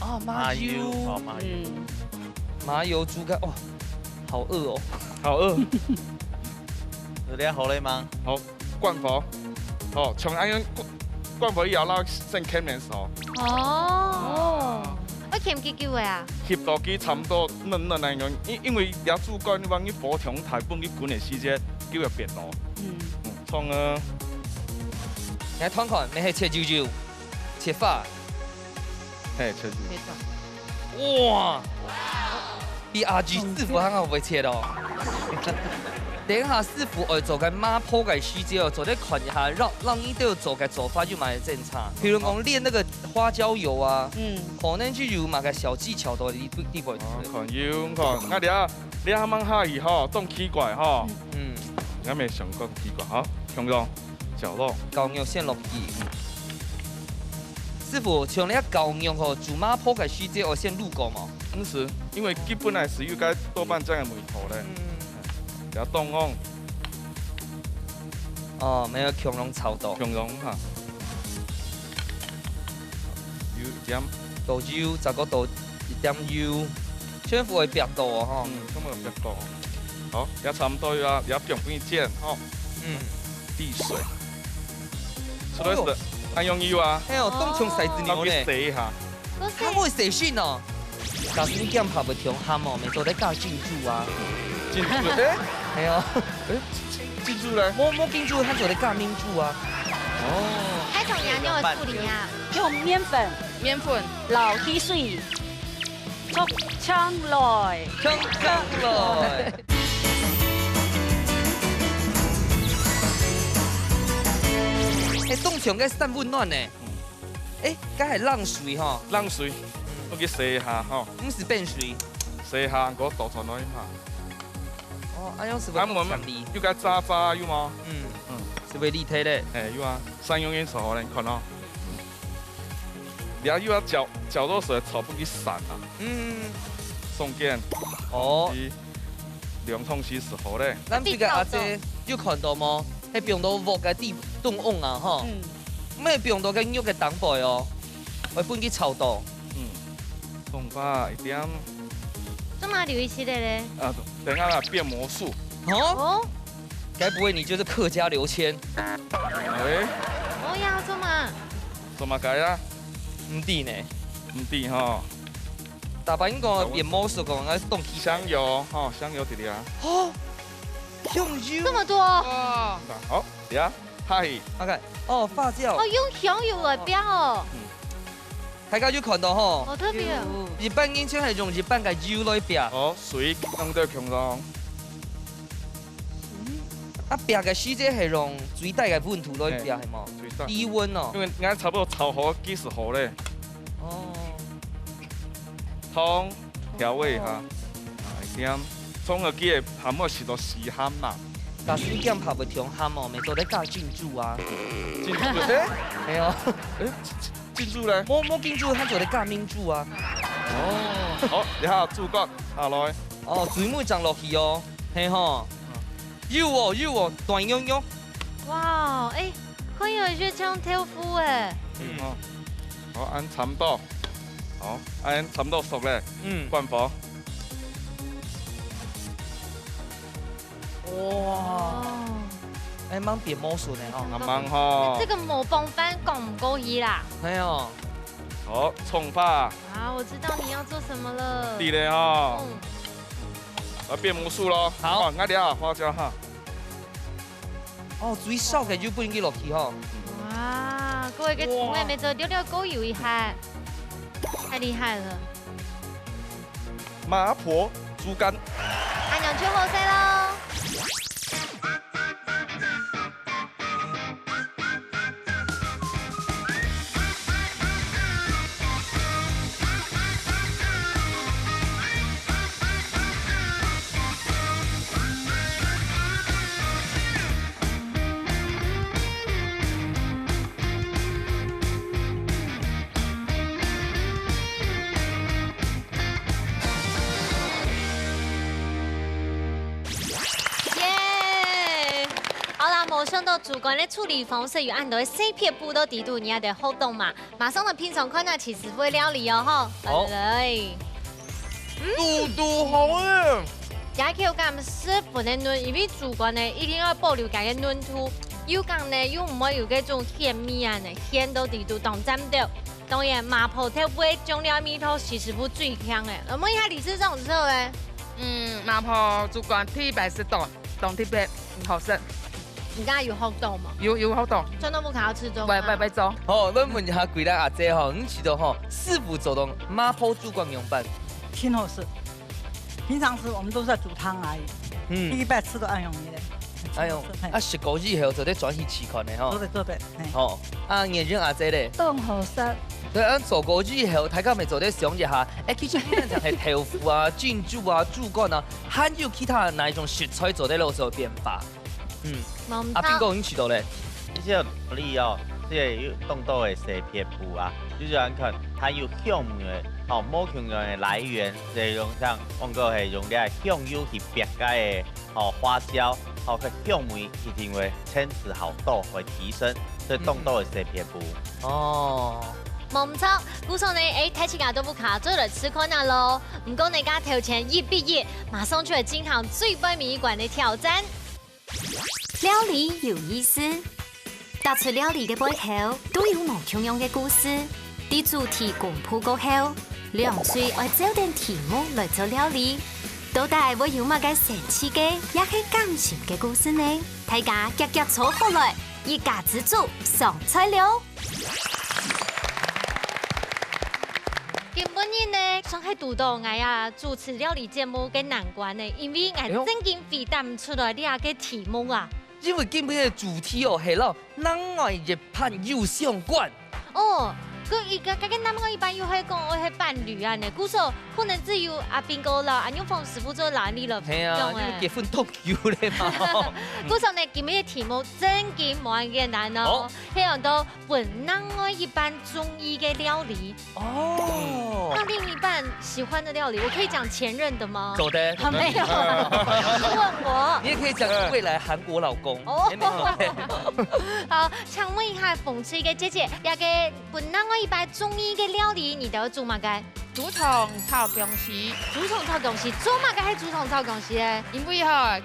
[SPEAKER 1] 哦，麻油，麻油煮干，哦，好饿哦，
[SPEAKER 5] 好饿。
[SPEAKER 7] 有啲好你嗎？
[SPEAKER 5] 好，灌火，好，從安樣灌火以後，เรา先傾面熟。
[SPEAKER 2] 哦，我醃幾久嘅啊？
[SPEAKER 5] 醃到幾差唔多嫩那樣，因為也煮乾，你話你火長太半，你滾嘅時間叫入變咯。葱啊！
[SPEAKER 1] 你睇看，你係切椒椒，切花，
[SPEAKER 5] 係切椒。
[SPEAKER 1] 哇！比阿 G 師傅還好會切哦。等一下師傅會做嘅麻婆嘅時節哦，做啲看一下，讓你都要做嘅做法就蠻正常。譬如講練那個花椒油啊，可能就有某個小技巧到啲地方。
[SPEAKER 5] 看油，看，你啱啱下去吼，當奇怪吼，我未想過奇怪哈，強壯角落，
[SPEAKER 1] 牛肉先落去。師傅，像你牛肉吼煮麻婆嘅時節，我先滷過嘛？
[SPEAKER 5] 唔是，因為基本係是要該豆瓣醬嘅梅頭咧。要凍on。
[SPEAKER 1] 哦，沒有強龍炒到。
[SPEAKER 5] 強龍哈。油一點。
[SPEAKER 1] 豆油，再個豆一點油，全部會煸到哦哈。
[SPEAKER 5] 全部煸到。好，也差唔多要表面煎哈。滴水。出來是，按用油啊。
[SPEAKER 1] 哎呦，凍從細子牛咧。
[SPEAKER 5] 洗一下。
[SPEAKER 1] 它會洗訊哦。但是你咁拍不條蝦毛，咪做得加進駐啊。
[SPEAKER 5] 進駐咧？
[SPEAKER 1] 係啊。
[SPEAKER 5] 進駐咧？
[SPEAKER 1] 冇進駐，它做得加面駐啊。
[SPEAKER 2] 哦。喺同樣用嘅處理啊。
[SPEAKER 8] 用麵粉撈起水，速槍來。
[SPEAKER 1] 誒，凍場嘅散溫暖呢？誒，梗係冷水吼。
[SPEAKER 5] 冷水，我去洗一下吼。
[SPEAKER 1] 唔是冰水。
[SPEAKER 5] 洗一下，我倒出來嘛。
[SPEAKER 1] 哦，安樣是會強力。
[SPEAKER 5] 要該炸有嗎？
[SPEAKER 1] 是會立體的。
[SPEAKER 5] 誒有啊，三用元時候咧，看咯。然後又要攪到時炒不去散啊。送件。哦。涼湯時時候咧。
[SPEAKER 1] 咱這個阿姐有看到嗎？係變到鑊嘅地凍甕啊，吼。咩變到嘅肉嘅蛋白哦，會搬去炒到。
[SPEAKER 5] 送吧一點。
[SPEAKER 2] 做乜留意起來咧？
[SPEAKER 5] 等下啦，變魔術。
[SPEAKER 1] 哦？該不會你就是客家劉謙？
[SPEAKER 2] 我要做嘛？
[SPEAKER 5] 做乜解啊？
[SPEAKER 1] 唔知呢。
[SPEAKER 5] 唔知吼。
[SPEAKER 1] 大把應該變魔術講，我凍起
[SPEAKER 5] 香油，吼香油啲啊。
[SPEAKER 1] 哦。用油。
[SPEAKER 2] 這麼多。
[SPEAKER 5] 好，呀，係。
[SPEAKER 1] OK。哦，發酵。
[SPEAKER 2] 哦，用香油來煸哦。
[SPEAKER 1] 大家有看到吼？
[SPEAKER 2] 好特別。
[SPEAKER 1] 日本人像係用日本嘅油來煸。
[SPEAKER 5] 哦，水用到強壯。
[SPEAKER 1] 啊，煸嘅時節係用最大嘅溫度來煸係嘛？
[SPEAKER 5] 最大。
[SPEAKER 1] 低溫哦。
[SPEAKER 5] 因為啱差不多炒好幾時好咧。
[SPEAKER 1] 哦。
[SPEAKER 5] 湯調味下，點葱個機鹹冇是到時鹹嘛。
[SPEAKER 1] 但是你咁拍不條鹹哦，咪做得加進駐啊。
[SPEAKER 5] 進駐咧？
[SPEAKER 1] 係啊。
[SPEAKER 5] 進駐咧？
[SPEAKER 1] 冇進駐，它做得加面駐啊。
[SPEAKER 5] 哦。好，然後豬骨下來。
[SPEAKER 1] 哦，水梅醬落去哦，係吼。要喎，斷熨熨。
[SPEAKER 2] 哇，誒，可以去唱跳夫誒。
[SPEAKER 5] 好，按差唔多。好，按差唔多熟咧。關火。
[SPEAKER 1] 哇！誒，掹變魔術呢嗬。
[SPEAKER 5] 掹嗬。
[SPEAKER 2] 這個模仿飯夠唔夠熱啦？
[SPEAKER 1] 係啊。
[SPEAKER 5] 好，葱花。
[SPEAKER 2] 啊，我知道你要做什麼了。
[SPEAKER 5] 對咧嗬。啊，變魔術咯。好，啱啲啊，花椒哈。
[SPEAKER 1] 哦，最少嘅就不應該落去嗬。
[SPEAKER 2] 哇，各位嘅廚妹咪就溜溜狗油一下，太厲害了。
[SPEAKER 5] 麻婆豬肝。
[SPEAKER 2] 阿娘出好聲咯。主管的处理方式有按到细撇步都地度，你也得好动嘛。马上的品尝看下起司会料理哦哈。
[SPEAKER 1] 好，
[SPEAKER 2] 来，
[SPEAKER 1] 嘟好啊！
[SPEAKER 2] 也可以讲10分的嫩，因为主管呢一定要保留家嘅嫩度。有讲呢，又唔可以有嗰種鹹味啊呢，鹹到地度當沾到。當然麻婆頭尾醬料味道其實不最強嘅。我問一下李師長之後咧，
[SPEAKER 3] 麻婆主管鐵白是凍鐵白唔好食。
[SPEAKER 2] 而家有好凍嘛？
[SPEAKER 3] 有好凍。
[SPEAKER 2] 真都不考吃中。
[SPEAKER 3] 喂做。
[SPEAKER 1] 好，我問一下貴蘭阿姐哈，你知道哈，是否走動麻婆主管用飯？
[SPEAKER 4] 挺好吃。平常时我们都是在煮汤而已。一般吃都按用的。
[SPEAKER 1] 哎呦，食過之後就得轉去試看的吼。
[SPEAKER 4] 做對。
[SPEAKER 1] 哦，眼睛阿姐咧。
[SPEAKER 9] 凍好食。
[SPEAKER 1] 對，做過之後，大家咪做得想一下，其實呢就係豆腐啊、菌煮啊、豬肝啊，還有其他哪一種食材做得有所變化？阿邊個已經知道咧？
[SPEAKER 7] 呢些你哦，即係要凍到嘅細撇布啊，就是看它有香味嘅。哦，某香料的來源是用像講過係用啲香油去別解嘅花椒，佢香味一定會參差好多，會提升，所以凍到嘅細撇布。
[SPEAKER 2] 哦，冇唔錯，估上你睇起牙都不卡，再來吃看下咯。唔過你家頭前一畢業，馬上就係今行最敗迷館的挑戰。
[SPEAKER 6] 料理有意思，踏出料理嘅背後都有無同樣嘅故事。啲主題公布過後。兩歲愛找定題目來做料理，到底會有乜嘅神奇嘅，也係感情嘅故事呢？大家夾夾坐好來，一家之主上菜了。
[SPEAKER 2] 今本日呢，想係讀到我啊主持料理節目嘅難關呢，因為我真經回答唔出來呢下嘅題目啊。
[SPEAKER 1] 因為今日嘅主題哦係咯，人愛熱拍有相關。
[SPEAKER 2] 哦。個男我一般又係講我係伴侶啊呢，故說可能只有阿邊個啦，阿永豐師傅做哪裡了？
[SPEAKER 1] 係啊，因為結婚都有咧嘛。
[SPEAKER 2] 故說呢，今日嘅題目真嘅冇咁難哦，係講到本人我一般中意嘅料理。哦，那另一半喜歡的料理，我可以講前任的嗎？
[SPEAKER 1] 夠的。
[SPEAKER 2] 沒有，問我。
[SPEAKER 1] 你也可以講未來韓國老公。哦。
[SPEAKER 2] 好，想問一下鳳翠嘅姐姐，也嘅本人我一般中意嘅料理，你都做乜嘅？
[SPEAKER 3] 竹蟲炒薑絲。
[SPEAKER 2] 竹蟲炒薑絲，做乜嘅係竹蟲炒薑絲咧？
[SPEAKER 3] 因為嗬，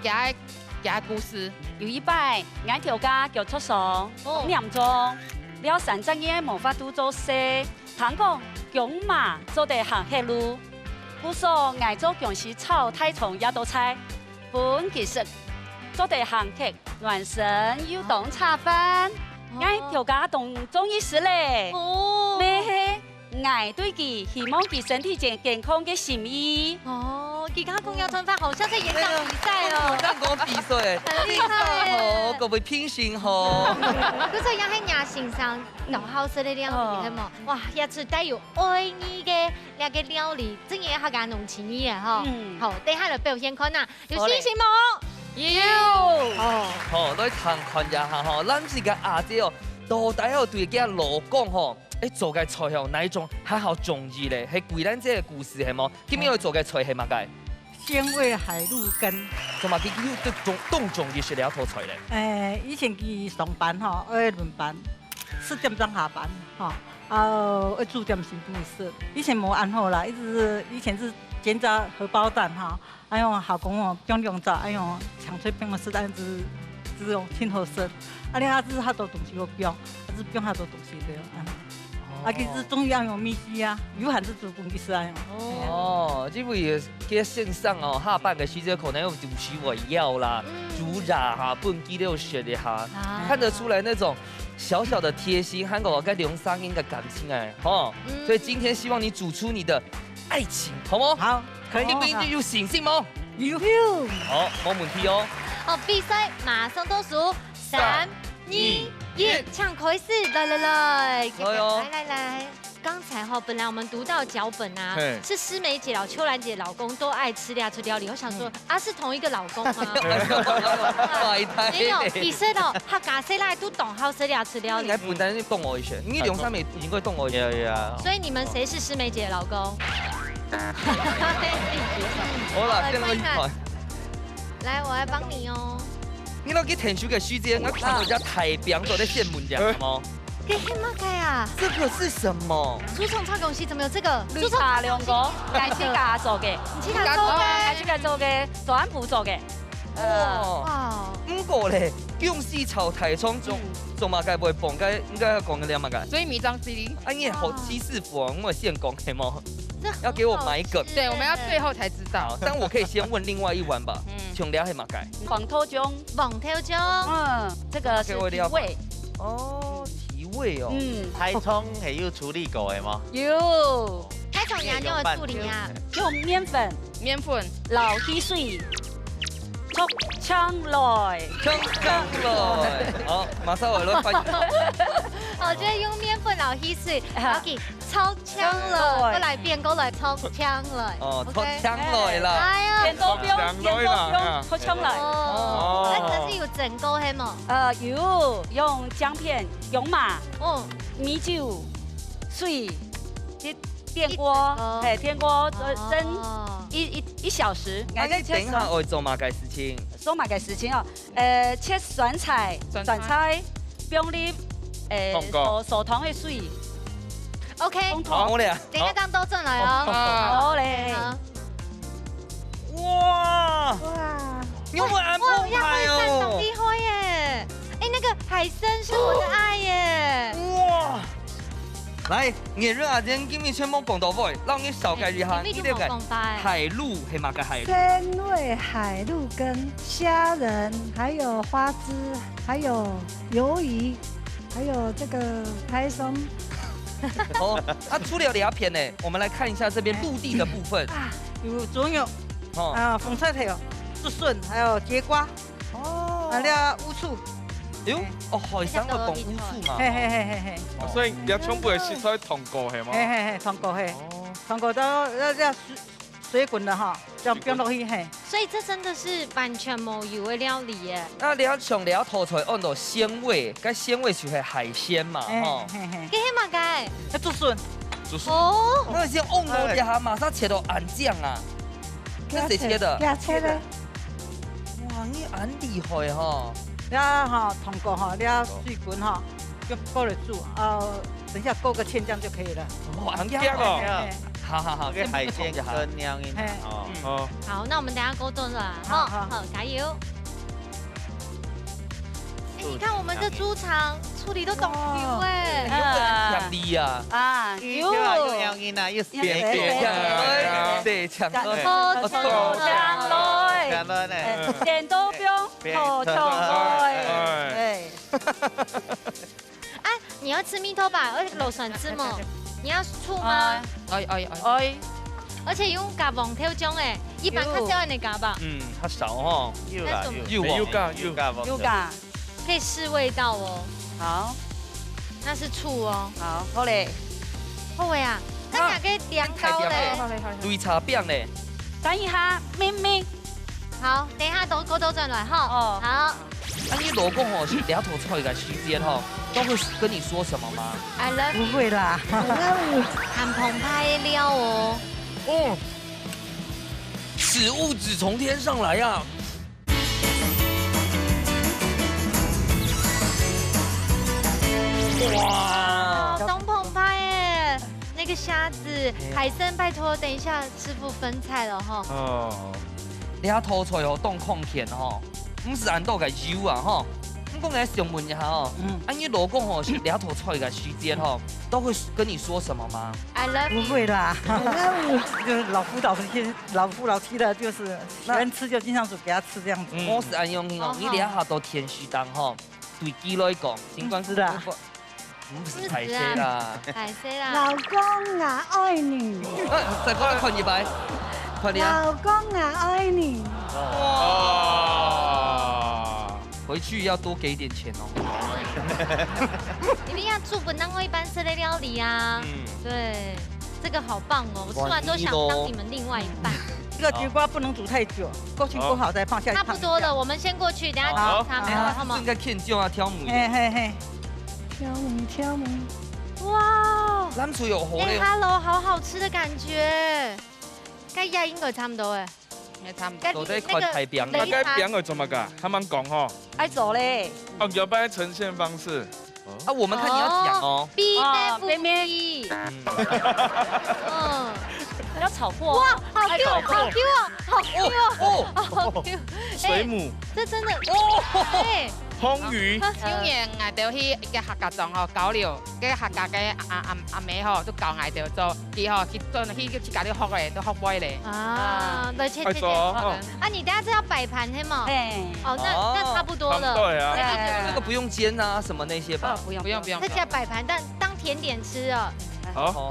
[SPEAKER 3] 加故事。
[SPEAKER 8] 有一擺，眼條家叫出爽，念中，了三隻嘢無法度做事，聽講薑嘛做得行黑路，故說愛做薑絲炒太重一道菜，本其實做得行黑，暖身要當茶飯。愛條家動中醫師咧，咩係愛對佢希望佢身體健康嘅心意。
[SPEAKER 2] 哦，佢家公有春法，好像在演講比賽哦。
[SPEAKER 1] 香港比賽，
[SPEAKER 2] 很厲害
[SPEAKER 1] 哦，各位偏心哦。
[SPEAKER 2] 嗰陣也係亞先生搞好食的料理，係嘛？哇，一次帶有愛意嘅那個料理，真係客家濃情意啊！嗬，好，等下嚟表現看啊，有信心冇？
[SPEAKER 3] 要
[SPEAKER 2] 哦，
[SPEAKER 1] 好，來看一下吼，咱自己阿姐哦，到底要對佢老公吼，做嘅菜有哪一種係好中意咧？係貴咱這個故事係冇？今日要做嘅菜係乜嘅？
[SPEAKER 4] 鮮味海陸根。
[SPEAKER 1] 同埋佢都中意食呢一套菜咧？
[SPEAKER 4] 以前佢上班吼，要輪班，4點鐘下班吼，要煮點心肚食。以前冇安好啦，以前是煎炸荷包蛋哈。哎呦，好公哦，不用炸，哎呦，強脆冰嘅食但只有挺好食。啊，你下子好多東西我不用，還是不用好多東西的。啊，其實中醫要用米絲啊，有限制做公雞食啊。
[SPEAKER 1] 哦，因為喺線上哦，下半個時節可能有東西我要啦，豬雜哈，本雞都有學的哈，看得出來那種小小的貼心，韓國嘅兩三年嘅感情哎，哦，所以今天希望你煮出你的愛情，好冇？
[SPEAKER 4] 好。
[SPEAKER 1] 你不一定有信心嗎？
[SPEAKER 4] 有。
[SPEAKER 1] 好，冇問題哦。
[SPEAKER 2] 好，比賽馬上倒數，3、2、1，搶開始，來。剛才哈，本來我們讀到腳本啊，是施梅姐老、秋蘭姐老公都愛吃料理。我想說，是同一個老公嗎？沒有，其實哦，客家細佬都懂好食料理。
[SPEAKER 1] 你本來懂我一些，你兩三妹應該懂我一些。
[SPEAKER 2] 所以你們誰是施梅姐的老公？
[SPEAKER 1] 好了，先來一款。
[SPEAKER 2] 來，我來幫你哦。
[SPEAKER 1] 你老去填书嘅时间，我看到人家太平都在羡慕人家吗？
[SPEAKER 2] 给黑马盖啊！
[SPEAKER 1] 这个是什么？
[SPEAKER 2] 竹虫超公司怎么有这个？
[SPEAKER 8] 绿茶两个，介去家做嘅，
[SPEAKER 2] 去家做嘅，
[SPEAKER 8] 介去家做嘅，大安埔做嘅。
[SPEAKER 1] 哇！不过咧，用四草台冲做嘛该不会蹦，应该要讲个两嘛该。
[SPEAKER 3] 所以迷章之一。
[SPEAKER 1] 啊，你好七四福哦，我现讲黑吗？要给我买梗。
[SPEAKER 3] 对，我们要最后才知道。
[SPEAKER 1] 但我可以先问另外一碗吧。穷了黑马该。
[SPEAKER 8] 黄头姜，这个是提味。
[SPEAKER 1] 哦，提味哦。
[SPEAKER 7] 台葱系有处理过的吗？
[SPEAKER 8] 有。
[SPEAKER 2] 台葱也用来处理啊。
[SPEAKER 8] 用面粉，老稀水。葱枪来，
[SPEAKER 1] 好，马上我来翻译。
[SPEAKER 2] 我觉得用面粉老稀水，然后给葱枪来，过来变过来葱枪来。
[SPEAKER 1] 哦，葱枪来啦。
[SPEAKER 2] 哎呀，
[SPEAKER 8] 点都不用，葱枪来。
[SPEAKER 2] 哦，那可是有整锅黑吗？
[SPEAKER 8] 有用姜片、油麻、米酒、水，电锅，电锅蒸。1小时，
[SPEAKER 1] 等一下我做嘛个事情？
[SPEAKER 8] 做嘛个事情哦？切酸菜，冰粒，手糖的水。
[SPEAKER 2] OK，
[SPEAKER 1] 好嘞。
[SPEAKER 2] 等一下当都正来哦。
[SPEAKER 8] 好嘞。
[SPEAKER 1] 哇！你有安排哦？
[SPEAKER 2] 很厉害耶！哎，那个海参是我的爱耶！
[SPEAKER 1] 哇！来，热热啊！今天今日全部讲到位，让你少改一下。
[SPEAKER 2] 你这个
[SPEAKER 1] 海陆系嘛个海陆？
[SPEAKER 9] 鲜味海陆跟虾仁，还有花枝，还有鱿鱼，还有这个台松。
[SPEAKER 1] 哦，出了2片呢，我们来看一下这边陆地的部分。
[SPEAKER 4] 有中有，风车头，竹笋，还有节瓜，还有乌醋。
[SPEAKER 1] 哟，海参会讲乌醋嘛？
[SPEAKER 4] 嘿。
[SPEAKER 5] 所以你全部的食材通过系吗？
[SPEAKER 4] 嘿，通过嘿，通过到要水滚了哈，要冰落去嘿。
[SPEAKER 2] 所以这真的是完全没油的料理耶。
[SPEAKER 1] 那上了吐出来按到鲜味，该鲜味就是海鲜嘛，
[SPEAKER 2] 吼。给黑马盖。
[SPEAKER 4] 竹笋。
[SPEAKER 1] 哦。那先按落底下，马上切到暗酱啊。那谁切的？
[SPEAKER 9] 给切的。
[SPEAKER 1] 哇，你很厉害哈。
[SPEAKER 4] 了哈，通过哈，了水滚哈，就过来煮，等一下过个芡酱就可以了。
[SPEAKER 1] 哇，很香哦。好，
[SPEAKER 7] 这海鲜跟酿饮。
[SPEAKER 2] 好，那我们等下勾炖了，好，加油。哎，你看我们的猪肠处理都懂油哎，
[SPEAKER 1] 香厉呀。
[SPEAKER 7] 有酿饮啊，有
[SPEAKER 1] 变强
[SPEAKER 8] 点都不用，好痛
[SPEAKER 2] 哎！哎，你要吃蜜头吧？而且肉蒜汁嘛，你要醋吗？
[SPEAKER 3] 哎。
[SPEAKER 2] 而且用加黄条酱哎，一般较少人来加吧？
[SPEAKER 1] 它少哦。
[SPEAKER 8] 有加，
[SPEAKER 2] 可以试味道哦。
[SPEAKER 8] 好，
[SPEAKER 2] 那是醋哦。
[SPEAKER 8] 好嘞。
[SPEAKER 2] 好味啊！那两个凉糕嘞，
[SPEAKER 1] 绿茶饼嘞。
[SPEAKER 8] 等一下，咪。
[SPEAKER 2] 好，等一下都转来哈。好。
[SPEAKER 1] 那你老公哦是两头出一个时间哈，都会跟你说什么吗
[SPEAKER 2] ？I love you。
[SPEAKER 4] 不会啦。
[SPEAKER 2] 很澎湃的料哦。
[SPEAKER 1] 此物只从天上来呀。哇，
[SPEAKER 2] 东澎湃耶！那个虾子、海参，拜托，等一下师傅分菜了哈。
[SPEAKER 1] 你下吐出来哦，冻控甜吼，不是按到个油啊吼。我来想问一下哦，你老公哦是两头出一个时间吼，都会跟你说什么吗
[SPEAKER 2] ？I love you。
[SPEAKER 4] 不会啦，就是老夫老妻的，就是喜欢吃就经常煮给他吃这样子。
[SPEAKER 1] 我是安用听哦，你两下都天虚当吼，对基来讲，尽管是的。不是海鲜啦，
[SPEAKER 2] 海鲜啦。
[SPEAKER 9] 老公啊，爱你。
[SPEAKER 1] 再过来看一摆，快点。
[SPEAKER 9] 老公啊，爱你。
[SPEAKER 1] 回去要多给点钱哦。
[SPEAKER 2] 一定要煮不当我一般吃的料理啊。对，这个好棒哦！我吃完都想当你们另外一半。
[SPEAKER 4] 这个菊瓜不能煮太久，勾芡勾好再放下去。
[SPEAKER 2] 差不多了，我们先过去，等下煮它们，好吗？
[SPEAKER 1] 应该看就要挑母。
[SPEAKER 4] 嘿。
[SPEAKER 9] 挑母。
[SPEAKER 2] 哇！
[SPEAKER 1] 咱厝有好嘞。
[SPEAKER 2] Hello， 好好吃的感觉。该压应该差不多哎。
[SPEAKER 3] 差不多。
[SPEAKER 1] 都在看台边。
[SPEAKER 5] 大概边会怎么个？他们讲吼。
[SPEAKER 8] 爱做嘞。
[SPEAKER 5] 哦，有摆呈现方式。
[SPEAKER 1] 啊，我们看你要讲哦。
[SPEAKER 2] B 妹 B。
[SPEAKER 8] 要炒过。
[SPEAKER 2] 哇，好 Q， 好 Q 哦，好 Q 哦，好 Q。
[SPEAKER 5] 水母。
[SPEAKER 2] 这真的哦。哎。
[SPEAKER 5] 烘鱼，
[SPEAKER 3] 有年挨到去个客家庄吼交流，个客家个阿妹吼都教挨到做，伊吼去做去家里学嘞，都学会嘞。
[SPEAKER 2] 啊，对，切。啊，你等下是要摆盘是吗？
[SPEAKER 8] 对。
[SPEAKER 2] 哦，那差不多了。
[SPEAKER 5] 对啊。
[SPEAKER 1] 这个不用煎啊，什么那些吧？
[SPEAKER 3] 不用。
[SPEAKER 2] 这些摆盘当甜点吃哦。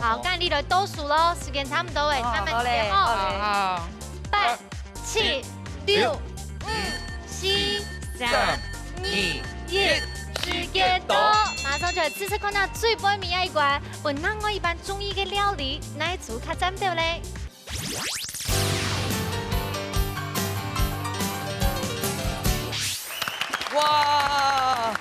[SPEAKER 5] 好，
[SPEAKER 2] 干你的都数喽，时间差不多哎，他们节目。
[SPEAKER 3] 好。
[SPEAKER 2] 8、7、6、5、4、3、2、1，时间到，马上就来试试看到最不迷爱关，本人我一般中意嘅料理，哪一组较针对咧？
[SPEAKER 1] 哇！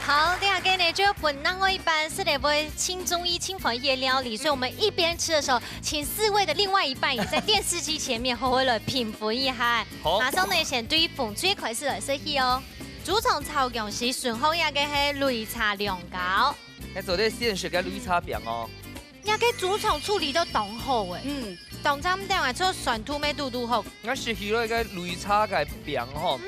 [SPEAKER 2] 好，第二个呢，就本人我一般是得会轻中医、轻防疫的料理，所以我们一边吃的时候，请4位的另外一半也在电视机前面好好来品服一下。马上呢，先对风水开始来说起哦。主创超强是顺丰也嘅係擂茶涼糕，
[SPEAKER 1] 喺做啲現實嘅擂茶餅哦。
[SPEAKER 2] 也嘅主創處理得當好誒，當針定係做酸土味嘟好。
[SPEAKER 1] 我食起來嘅擂茶嘅餅吼，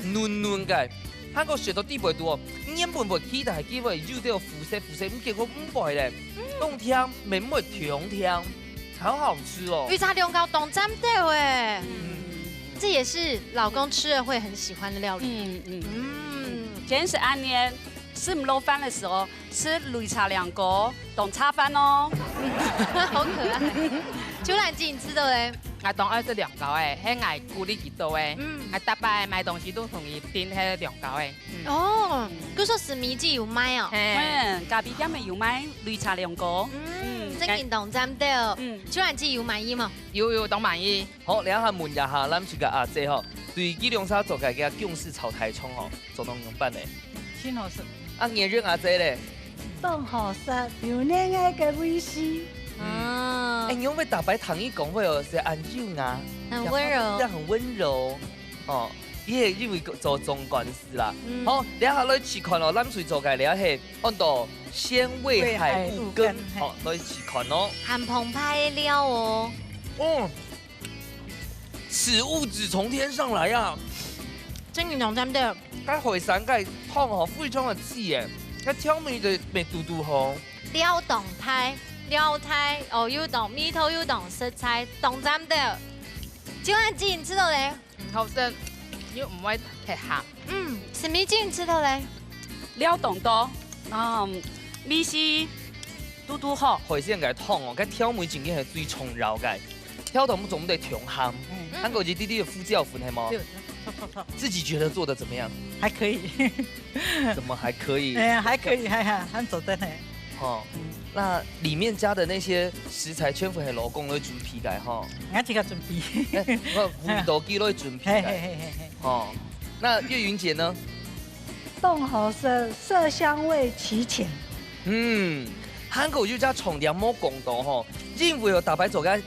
[SPEAKER 1] 嫩嫩嘅，韓國食到地背度哦，黏拌拌起，但係基本肉都有腐蝕，唔結果唔敗咧，凍甜，美唔會甜甜，好好吃哦。
[SPEAKER 2] 擂茶涼糕當針定誒。这也是老公吃了会很喜欢的料理。
[SPEAKER 8] 今天是安年吃卤饭的时候吃擂茶涼糕，懂茶飯哦。
[SPEAKER 2] 好可愛。秋蘭姐，你知道嘞？
[SPEAKER 3] 我當愛食涼糕誒，喺愛顧你幾多誒？我大擺買東西都同伊訂迄涼糕誒。
[SPEAKER 2] 哦，佢說史密記有賣哦。
[SPEAKER 8] 咖啡店咪有賣擂茶涼糕。
[SPEAKER 2] 真件當針的。秋蘭姐有滿意嗎？
[SPEAKER 3] 有當滿意。
[SPEAKER 1] 好，兩下問一下，咱這個阿姐吼，對基隆沙做嘅嘅薑絲炒台蔥吼，做當樣辦咧？
[SPEAKER 4] 真好食。
[SPEAKER 1] 啊，熱熱阿姐咧？
[SPEAKER 9] 當好食，有那個味絲。
[SPEAKER 1] 哎，你會不會打白糖一講會有些安靜啊？
[SPEAKER 2] 很溫柔，
[SPEAKER 1] 這樣很溫柔哦。因為做總幹事啦。好，兩下來試看咯，咱隨做嘅了係按到鮮味海芋羹，好來試看咯。
[SPEAKER 2] 很澎湃的料哦。
[SPEAKER 1] 此物質從天上來啊！
[SPEAKER 2] 真件當針的。
[SPEAKER 1] 該回山該燙吼，非常的刺誒，該挑味的味嘟嘟吼。
[SPEAKER 2] 料動態。料態哦，又懂米頭又懂食材，懂針的。秋蘭姐，你知道咧？
[SPEAKER 3] 好食，又唔會太鹹。
[SPEAKER 2] 史密記，你知道咧？
[SPEAKER 8] 料懂多，米絲嘟好。
[SPEAKER 1] 回先該燙哦，該挑味真嘅係最重要嘅，挑到唔總得調鹹。韓國籍弟弟的夫教粉係嗎？自己覺得做得怎麼樣？
[SPEAKER 4] 還可以。
[SPEAKER 1] 怎麼還可以？
[SPEAKER 4] 還可以，還做得呢。
[SPEAKER 1] 那裡面加的那些食材全部係老公來準備嘅哈。
[SPEAKER 4] 我自己準備。
[SPEAKER 1] 我5道機來準備嘅。哦，那月雲姐呢？
[SPEAKER 9] 凍好食，色香味齊全。
[SPEAKER 1] 韓國就加重點冇講到吼，因為有大白做嘅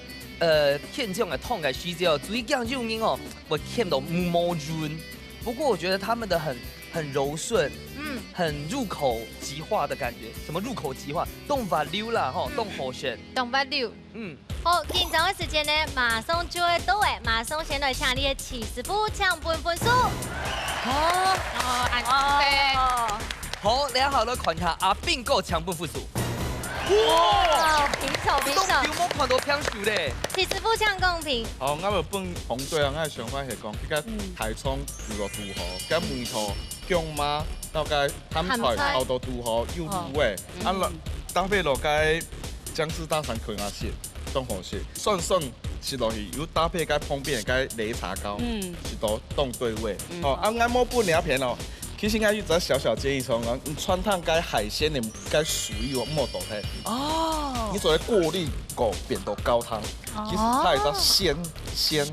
[SPEAKER 1] 片這種嘅燙嘅時節，注意這樣用音哦，會看到冇潤。不過我覺得他們的很柔順。很入口即化的感覺，什麼入口即化？動法溜啦，吼，動好選。
[SPEAKER 2] 動法溜。好，緊張嘅時間呢，馬上就會到誒，馬上先來請你嘅起師傅搶分數。
[SPEAKER 1] 好，兩下來看下阿炳哥搶分數。
[SPEAKER 2] 哇！平手。
[SPEAKER 1] 都冇看到平手咧。
[SPEAKER 2] 起師傅搶公平。
[SPEAKER 5] 好，我們本紅隊啊，我嘅想法係講，依家台蔥如果拄好，跟梅頭薑媽。到該鹹菜後到拄好又入味，搭配落該薑絲大腸葵亞蟹，凍好蟹，順吃落去，又搭配該旁邊該擂茶糕，是都凍對味。啱啱冇半兩片哦，其實我有隻小建議從川燙該海鮮的該屬於我冇倒開。你做過濾過變到高湯，其實它係個鮮，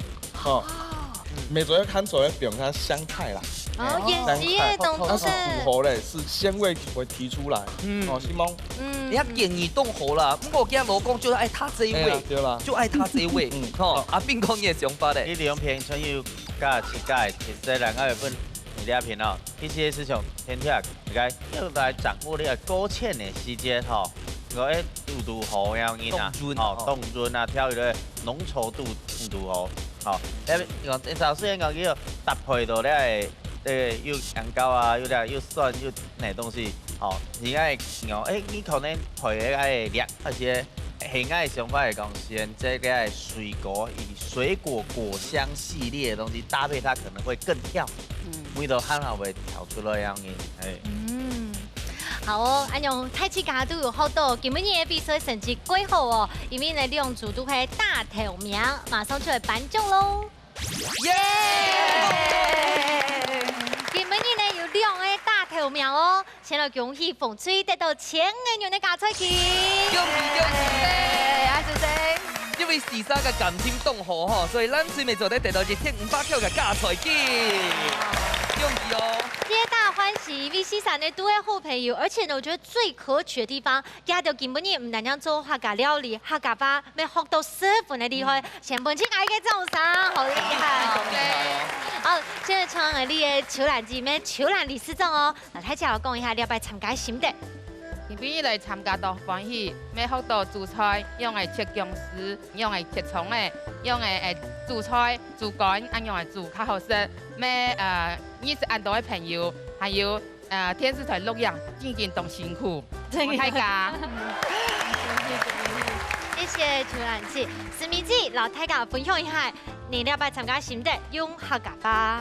[SPEAKER 5] 未做一看做一變它香菜啦。
[SPEAKER 2] 哦，演习的动作。
[SPEAKER 5] 它是煮喉嘞，是鲜味会提出来。哦，是吗？
[SPEAKER 1] 你要建议动喉啦，不过我今日老公就是爱他这一位，
[SPEAKER 5] 对啦，
[SPEAKER 1] 就爱他这一位。哦，阿炳讲也想法嘞。
[SPEAKER 7] 你利用平春油加切钙，其实两个月份你两片哦，这些事情天天应该要来掌握你个勾芡的时间吼。我诶度喉样子啊，冻润啊，挑一个浓稠度度喉，好，你首先讲叫搭配到咧又羊羔啊，又酸又那东西，好，而家哦，你可能配个料，而且现在想法来讲，选这个水果以水果果香系列的东西搭配，它可能会更跳，味道很好会跳出来样子，
[SPEAKER 2] 好哦，安用太极家都有好多，今日的比赛成绩几好哦，因为呢两组都系大头名，马上就来颁奖喽！耶！今日呢有两个大头名哦，先来恭喜凤翠得到1000元的加菜金，
[SPEAKER 1] 恭喜！
[SPEAKER 2] 阿主席。
[SPEAKER 1] 因为时三嘅感情动火吼，所以咱最尾做得到1500票嘅加菜金，恭喜哦！
[SPEAKER 2] 皆大欢喜，因为西山呢都系好朋友，而且呢，我觉得最可取的地方，加到根本也唔单单做客家料理，客家话要学到师傅的厉害，前本请爱嘅掌声，好厉害！好，现在唱嘅你嘅球篮子咩？球篮理事长哦，那太姐我讲一下，你要不要参加心得？
[SPEAKER 3] 今天来参加到欢喜，要学到煮菜，用来切姜丝，用来切葱的，用来煮菜、煮干，用来煮较好食。认识很多的朋友，还有电视台录影，真正都辛苦，大家。
[SPEAKER 2] 谢谢球篮子，史密子老太家分享一下，你要不要参加心得？用客家话。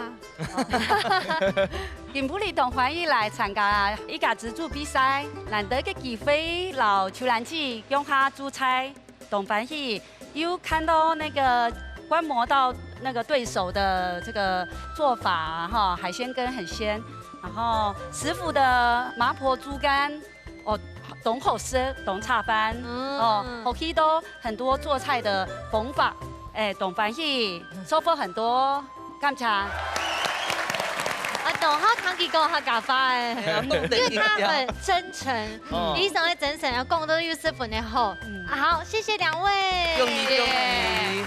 [SPEAKER 8] 今日同欢喜来参加一家自助比赛，难得嘅机会，老球篮子用下煮菜，同欢喜又看到那个观摩到那个对手的这个做法哈，海鲜羹很鲜，然后师傅的麻婆猪肝哦，懂好吃，懂炒饭哦，后期都很多做菜的方法，懂欢喜收获很多，感谢。
[SPEAKER 2] 懂好唐吉讲客家话因为他很真诚，医生的真诚，讲到又十分的好。好，谢谢两位。
[SPEAKER 1] 恭喜恭喜！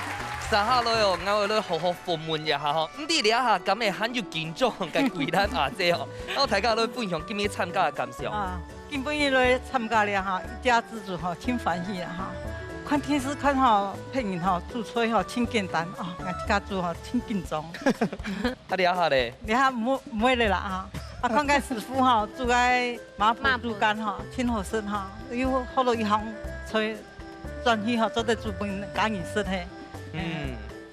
[SPEAKER 1] 三下来哦，我哋好好访问一下吼。咁啲聊下咁嘅很有緊張嘅貴咱阿姐哦，我大家來分享今日參加嘅感想。
[SPEAKER 4] 今日來參加了哈，一家之主哈，挺歡喜啦哈。看電視看吼，配音吼，煮菜吼，挺簡單哦，我一家煮吼，挺緊張。
[SPEAKER 1] 啊，聊下咧？
[SPEAKER 4] 聊下唔會咧啦哈。啊，看個師傅吼，煮個麻婆豬肝吼，挺好食哈。有好多一行菜轉去吼，做得煮飯趕緊食嘿。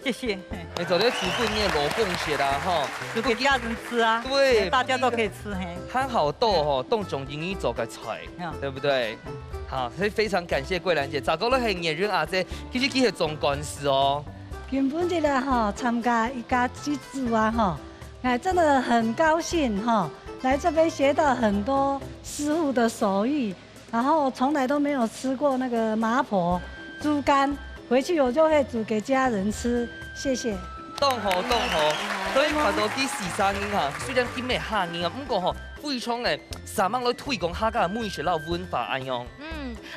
[SPEAKER 4] 謝謝。
[SPEAKER 1] 你做啲煮飯你也勞貢獻啦哈，
[SPEAKER 4] 就給家人吃啊。對，大家都可以吃嘿。
[SPEAKER 1] 很好多吼，當種英語做嘅菜，對不對？好，所以非常感謝桂蘭姐，找到了係藝人阿姐，其實佢係總幹事哦。
[SPEAKER 9] 今日來哈參加一家之主啊哈，哎真的很高興哈，來這邊學到很多師傅的手藝，然後從來都沒有吃過那個麻婆豬肝，回去我就會煮給家人吃，謝謝。
[SPEAKER 1] 當好，所以看到啲時尚英哈，雖然啲咩客英啊，不過吼。非常咧，三萬來推廣客家美食老文化安樣。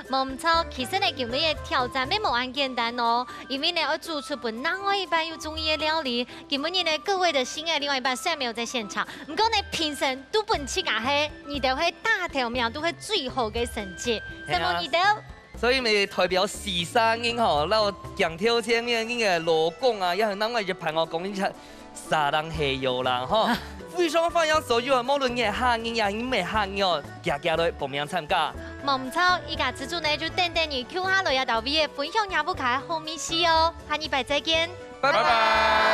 [SPEAKER 2] 冇唔錯，其實呢今日嘅挑戰並冇咁簡單哦，因為呢要做出本另外一半又中意嘅料理。今日呢各位的心愛另外一半雖然沒有在現場，不過呢評審都本起家係，你哋會大頭名都會最好嘅成績，什麼你都。
[SPEAKER 1] 所以咪代表時尚英吼，然後強挑戰嘅老公啊，也係另外一盤我講呢隻沙人戲肉啦，吼。非常歡迎所有無論嘅客人也唔係客人哦，家家來報名參加。
[SPEAKER 2] 冇唔錯，依家之主呢就等等你 Q 下來一道 V 分享也不開後面試哦，下禮拜再見，
[SPEAKER 1] 拜拜。